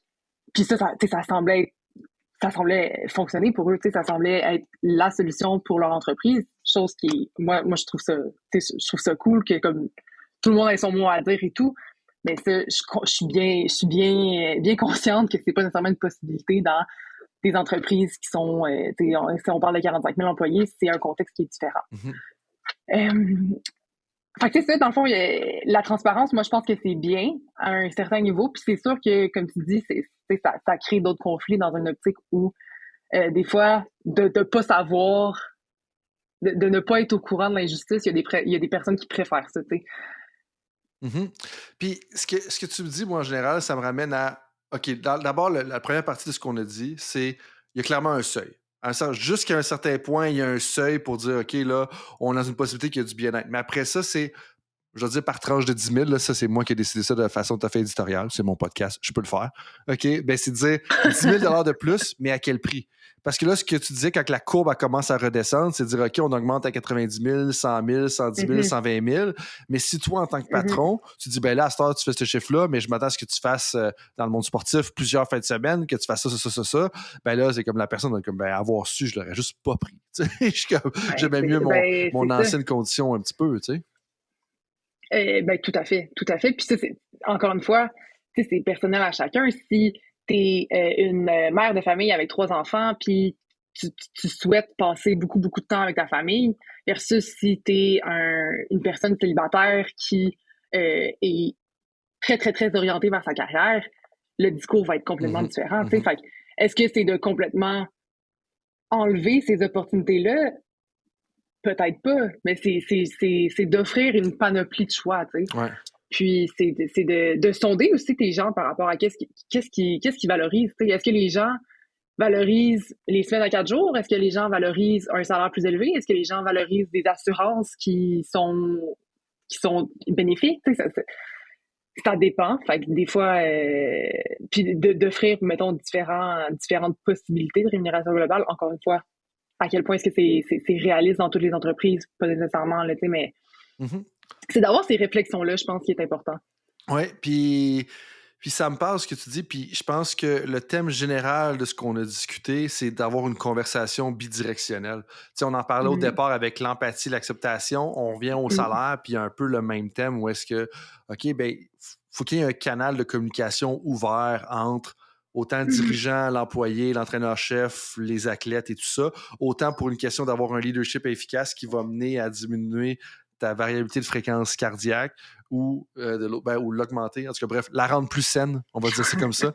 puis ça semblait fonctionner pour eux, ça semblait être la solution pour leur entreprise, chose qui moi je trouve ça cool que comme tout le monde ait son mot à dire et tout. Mais ça, je suis bien consciente que c'est pas nécessairement une possibilité dans des entreprises qui sont, si on parle de 45 000 employés, c'est un contexte qui est différent. Fait que c'est ça, dans le fond, la transparence, moi, je pense que c'est bien à un certain niveau. Puis c'est sûr que, comme tu dis, ça crée d'autres conflits dans une optique où, des fois, de pas savoir, de ne pas être au courant de l'injustice, il y a des personnes qui préfèrent ça, tu sais. Puis ce que tu me dis, moi, en général, ça me ramène à... OK, d'abord, la première partie de ce qu'on a dit, c'est il y a clairement un seuil. Jusqu'à un certain point, il y a un seuil pour dire, OK, là, on a une possibilité qu'il y a du bien-être. Mais après ça, c'est je vais dire par tranche de 10 000, là, ça, c'est moi qui ai décidé ça de façon tout à fait éditoriale. C'est mon podcast, je peux le faire. OK? Ben, c'est de dire 10 000 de plus, mais à quel prix? Parce que là, ce que tu disais, quand la courbe elle commence à redescendre, c'est de dire, OK, on augmente à 90 000, 100 000, 110 000, 120 000. Mais si toi, en tant que patron, tu dis, ben là, à cette heure, tu fais ce chiffre-là, mais je m'attends à ce que tu fasses dans le monde sportif plusieurs fins de semaine, que tu fasses ça. Ben là, c'est comme la personne, comme, ben, avoir su, je l'aurais juste pas pris. J'aimais mieux mon ancienne condition un petit peu, tu sais. Ben, tout à fait. Puis ça, encore une fois, c'est personnel à chacun. Si t'es une mère de famille avec 3 enfants, puis tu souhaites passer beaucoup, beaucoup de temps avec ta famille, versus si t'es une personne célibataire qui est très, très, très orientée vers sa carrière, le discours va être complètement différent. Fait que, est-ce que c'est de complètement enlever ces opportunités-là? Peut-être pas, mais c'est d'offrir une panoplie de choix, tu sais. Ouais. Puis c'est de sonder aussi tes gens par rapport à qu'est-ce qui valorise. Tu sais. Est-ce que les gens valorisent les semaines à 4 jours? Est-ce que les gens valorisent un salaire plus élevé? Est-ce que les gens valorisent des assurances qui sont bénéfiques? Tu sais, ça dépend. Fait que des fois, puis d'offrir, mettons, différentes possibilités de rémunération globale. Encore une fois, à quel point est-ce que c'est réaliste dans toutes les entreprises? Pas nécessairement, là, tu sais, mais c'est d'avoir ces réflexions-là, je pense, qui est important. Oui, puis ça me parle ce que tu dis, puis je pense que le thème général de ce qu'on a discuté, c'est d'avoir une conversation bidirectionnelle. Tu sais, on en parlait au départ avec l'empathie, l'acceptation, on revient au salaire, puis un peu le même thème où est-ce que, OK, ben, faut qu'il y ait un canal de communication ouvert entre autant le dirigeant, l'employé, l'entraîneur-chef, les athlètes et tout ça, autant pour une question d'avoir un leadership efficace qui va mener à diminuer ta variabilité de fréquence cardiaque ou ou l'augmenter. En tout cas, bref, la rendre plus saine, on va dire ça comme ça.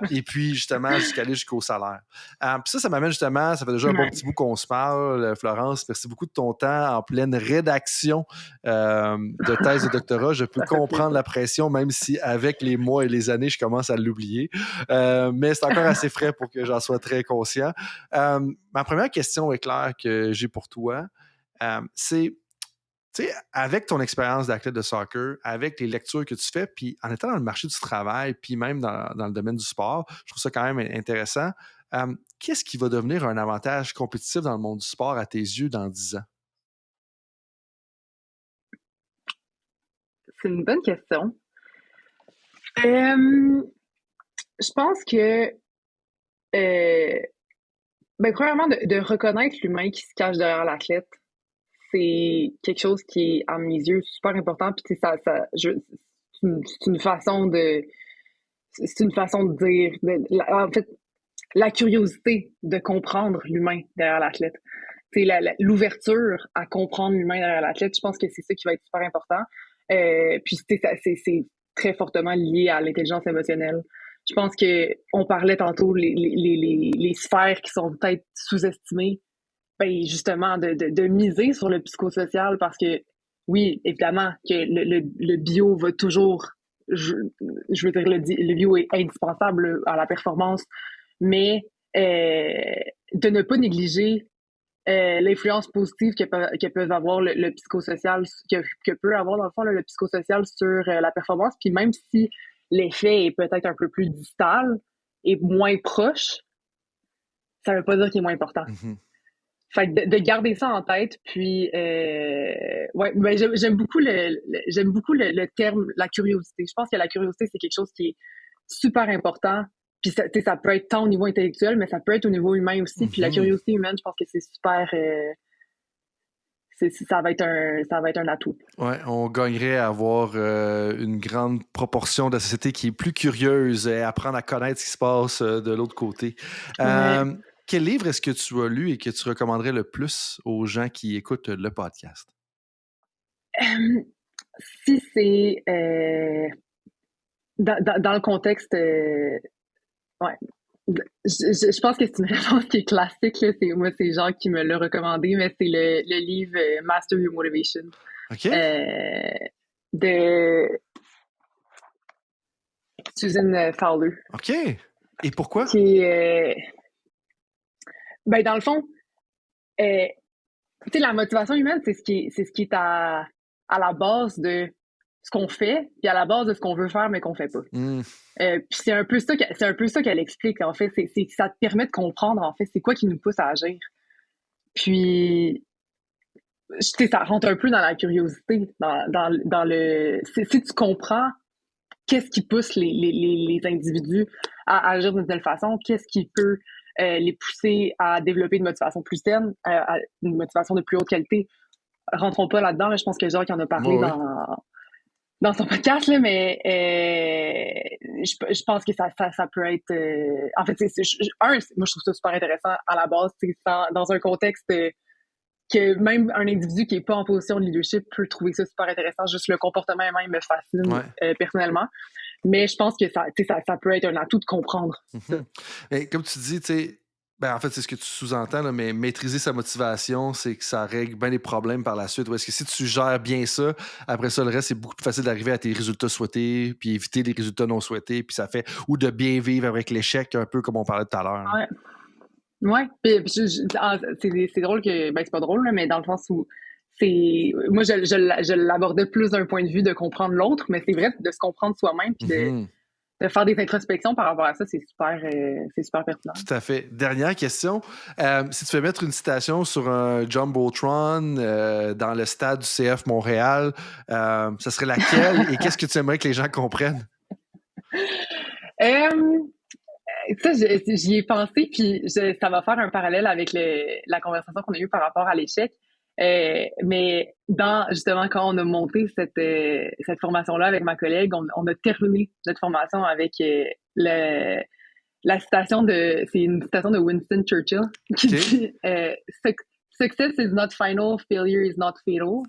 Et puis, justement, jusqu'aller jusqu'au salaire. Puis ça m'amène justement, ça fait déjà un bon petit bout qu'on se parle, Florence. Merci beaucoup de ton temps en pleine rédaction de thèse de doctorat. Je peux comprendre la pression, même si avec les mois et les années, je commence à l'oublier. Mais c'est encore assez frais pour que j'en sois très conscient. Ma première question est claire que j'ai pour toi, c'est tu sais, avec ton expérience d'athlète de soccer, avec les lectures que tu fais, puis en étant dans le marché du travail, puis même dans le domaine du sport, je trouve ça quand même intéressant. Qu'est-ce qui va devenir un avantage compétitif dans le monde du sport à tes yeux dans 10 ans? C'est une bonne question. Je pense que, premièrement, de reconnaître l'humain qui se cache derrière l'athlète, c'est quelque chose qui est, à mes yeux, super important. Puis, c'est une façon de dire, en fait, la curiosité de comprendre l'humain derrière l'athlète. C'est l'ouverture à comprendre l'humain derrière l'athlète. Je pense que c'est ça qui va être super important. Puis, c'est très fortement lié à l'intelligence émotionnelle. Je pense que on parlait tantôt les sphères qui sont peut-être sous-estimées. Ben justement, de miser sur le psychosocial parce que, oui, évidemment, que le bio va toujours, je veux dire, le bio est indispensable à la performance, mais de ne pas négliger l'influence positive que peuvent avoir le psychosocial, que peut avoir, dans le fond, le psychosocial sur la performance, puis même si l'effet est peut-être un peu plus distal et moins proche, ça veut pas dire qu'il est moins important. Fait que de garder ça en tête, puis ouais, ben j'aime beaucoup le terme la curiosité. Je pense que la curiosité, c'est quelque chose qui est super important. Puis ça peut être tant au niveau intellectuel, mais ça peut être au niveau humain aussi. Puis la curiosité humaine, je pense que c'est super. Ça va être un atout. Ouais, on gagnerait à avoir une grande proportion de la société qui est plus curieuse et apprendre à connaître ce qui se passe de l'autre côté. Quel livre est-ce que tu as lu et que tu recommanderais le plus aux gens qui écoutent le podcast? Si c'est dans le contexte, ouais, je pense que c'est une réponse qui est classique. Là. C'est Jacques qui me l'a recommandé, mais c'est le livre Master Your Motivation de Susan Fowler. OK. Et pourquoi? Ben, dans le fond, tu sais, la motivation humaine, c'est ce qui est à à la base de ce qu'on fait, puis à la base de ce qu'on veut faire, mais qu'on fait pas. Puis c'est un peu ça qu'elle explique, en fait. C'est que ça te permet de comprendre, en fait, c'est quoi qui nous pousse à agir. Puis, ça rentre un peu dans la curiosité, dans le... Si tu comprends qu'est-ce qui pousse les individus à agir d'une telle façon, qu'est-ce qui peut les pousser à développer une motivation plus saine, une motivation de plus haute qualité. Rentrons pas là-dedans, là, je pense que Jacques en a parlé dans son podcast, là, mais je pense que ça peut être... en fait, moi, je trouve ça super intéressant à la base, dans un contexte que même un individu qui n'est pas en position de leadership peut trouver ça super intéressant. Juste le comportement même me fascine personnellement. Mais je pense que ça peut être un atout de comprendre. Mais comme tu dis, tu sais, en fait, c'est ce que tu sous-entends, là, mais maîtriser sa motivation, c'est que ça règle bien les problèmes par la suite. Ou est-ce que si tu gères bien ça, après ça, le reste, c'est beaucoup plus facile d'arriver à tes résultats souhaités, puis éviter les résultats non souhaités, puis ça fait, ou de bien vivre avec l'échec, un peu comme on parlait tout à l'heure. Ouais. Puis c'est drôle que, c'est pas drôle, là, mais dans le sens où moi, je l'abordais plus d'un point de vue de comprendre l'autre, mais c'est vrai, de se comprendre soi-même, puis de faire des introspections par rapport à ça, c'est super pertinent. Tout à fait. Dernière question. Si tu veux mettre une citation sur un Jumbotron dans le stade du CF Montréal, ça serait laquelle et qu'est-ce que tu aimerais que les gens comprennent? Ça, j'y ai pensé, puis ça va faire un parallèle avec la conversation qu'on a eue par rapport à l'échec. Mais justement, quand on a monté cette formation-là avec ma collègue, on a terminé notre formation avec la citation c'est une citation de Winston Churchill qui dit Success is not final, failure is not fatal.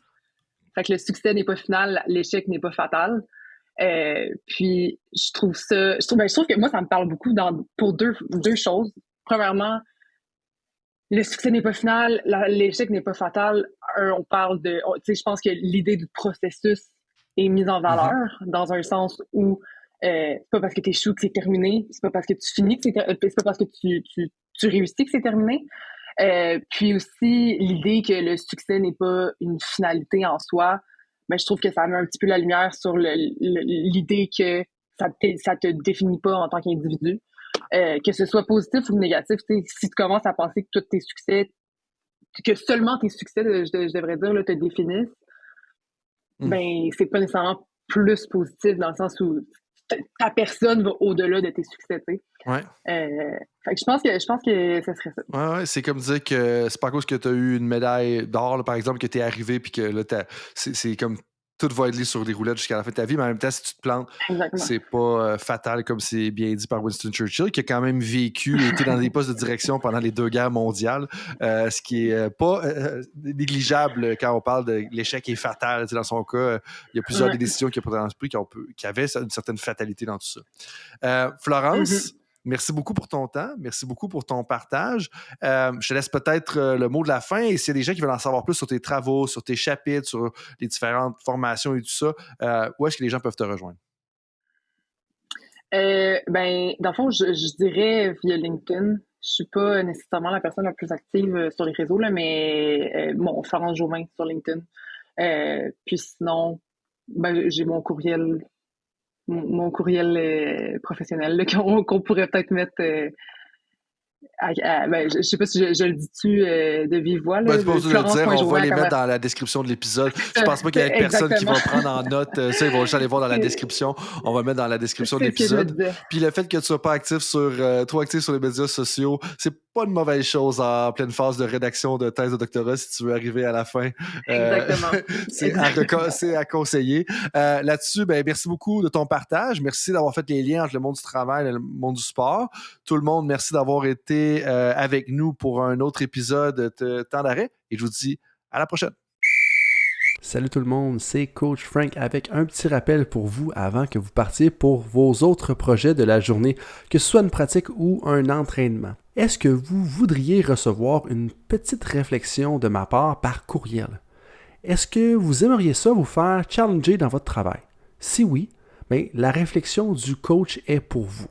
Fait que le succès n'est pas final, l'échec n'est pas fatal. Puis je trouve que moi ça me parle beaucoup pour deux choses. Premièrement, le succès n'est pas final, l'échec n'est pas fatal. On parle je pense que l'idée du processus est mise en valeur dans un sens où c'est pas parce que t'échoues que c'est terminé, c'est pas parce que tu finis c'est pas parce que tu réussis que c'est terminé. Puis aussi l'idée que le succès n'est pas une finalité en soi, mais je trouve que ça met un petit peu la lumière sur l'idée que ça te définit pas en tant qu'individu. Que ce soit positif ou négatif, si tu commences à penser que tous tes succès, que seulement tes succès, je devrais dire, là, te définissent, ben c'est pas nécessairement plus positif dans le sens où ta personne va au-delà de tes succès, tu sais. Fait que je pense que ça serait ça. Ouais, c'est comme dire que c'est pas à cause que tu as eu une médaille d'or, là, par exemple, que tu es arrivé puis que là, c'est comme tout va être lié sur des roulettes jusqu'à la fin de ta vie, mais en même temps, si tu te plantes, c'est pas fatal, comme c'est bien dit par Winston Churchill, qui a quand même vécu et été dans des postes de direction pendant les 2 guerres mondiales, ce qui est pas négligeable quand on parle de l'échec est fatal. Dans son cas, il y a plusieurs des décisions qu'il a prises dans l'esprit qui avaient une certaine fatalité dans tout ça. Florence, merci beaucoup pour ton temps. Merci beaucoup pour ton partage. Je te laisse peut-être le mot de la fin. Et s'il y a des gens qui veulent en savoir plus sur tes travaux, sur tes chapitres, sur les différentes formations et tout ça, où est-ce que les gens peuvent te rejoindre? Dans le fond, je dirais via LinkedIn. Je suis pas nécessairement la personne la plus active sur les réseaux, là, mais Florence Jomain sur LinkedIn. Puis sinon, j'ai mon courriel professionnel là, qu'on pourrait peut-être mettre je sais pas si je le dis-tu de vive voix là, tu peux le dire, on va les mettre dans la description de l'épisode. Je pense pas qu'il y ait personne qui va prendre en note ça, ils vont juste aller voir dans la description. On va mettre dans la description de l'épisode. Puis le fait que tu sois pas trop actif sur les médias sociaux, c'est pas une mauvaise chose en pleine phase de rédaction de thèse de doctorat si tu veux arriver à la fin. Exactement. C'est à conseiller. Là-dessus, merci beaucoup de ton partage. Merci d'avoir fait les liens entre le monde du travail et le monde du sport. Tout le monde, merci d'avoir été avec nous pour un autre épisode de Temps d'arrêt. Et je vous dis à la prochaine. Salut tout le monde, c'est Coach Frank avec un petit rappel pour vous avant que vous partiez pour vos autres projets de la journée, que ce soit une pratique ou un entraînement. Est-ce que vous voudriez recevoir une petite réflexion de ma part par courriel? Est-ce que vous aimeriez ça vous faire challenger dans votre travail? Si oui, la réflexion du coach est pour vous.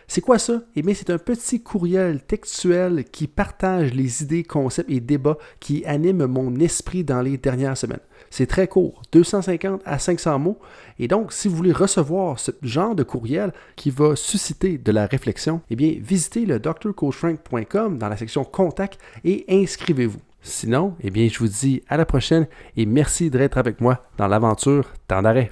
C'est quoi ça? C'est un petit courriel textuel qui partage les idées, concepts et débats qui animent mon esprit dans les dernières semaines. C'est très court, 250 à 500 mots. Et donc, si vous voulez recevoir ce genre de courriel qui va susciter de la réflexion, eh bien, visitez le drcoachfrank.com dans la section Contact et inscrivez-vous. Sinon, eh bien, je vous dis à la prochaine et merci d'être avec moi dans l'aventure Temps d'arrêt.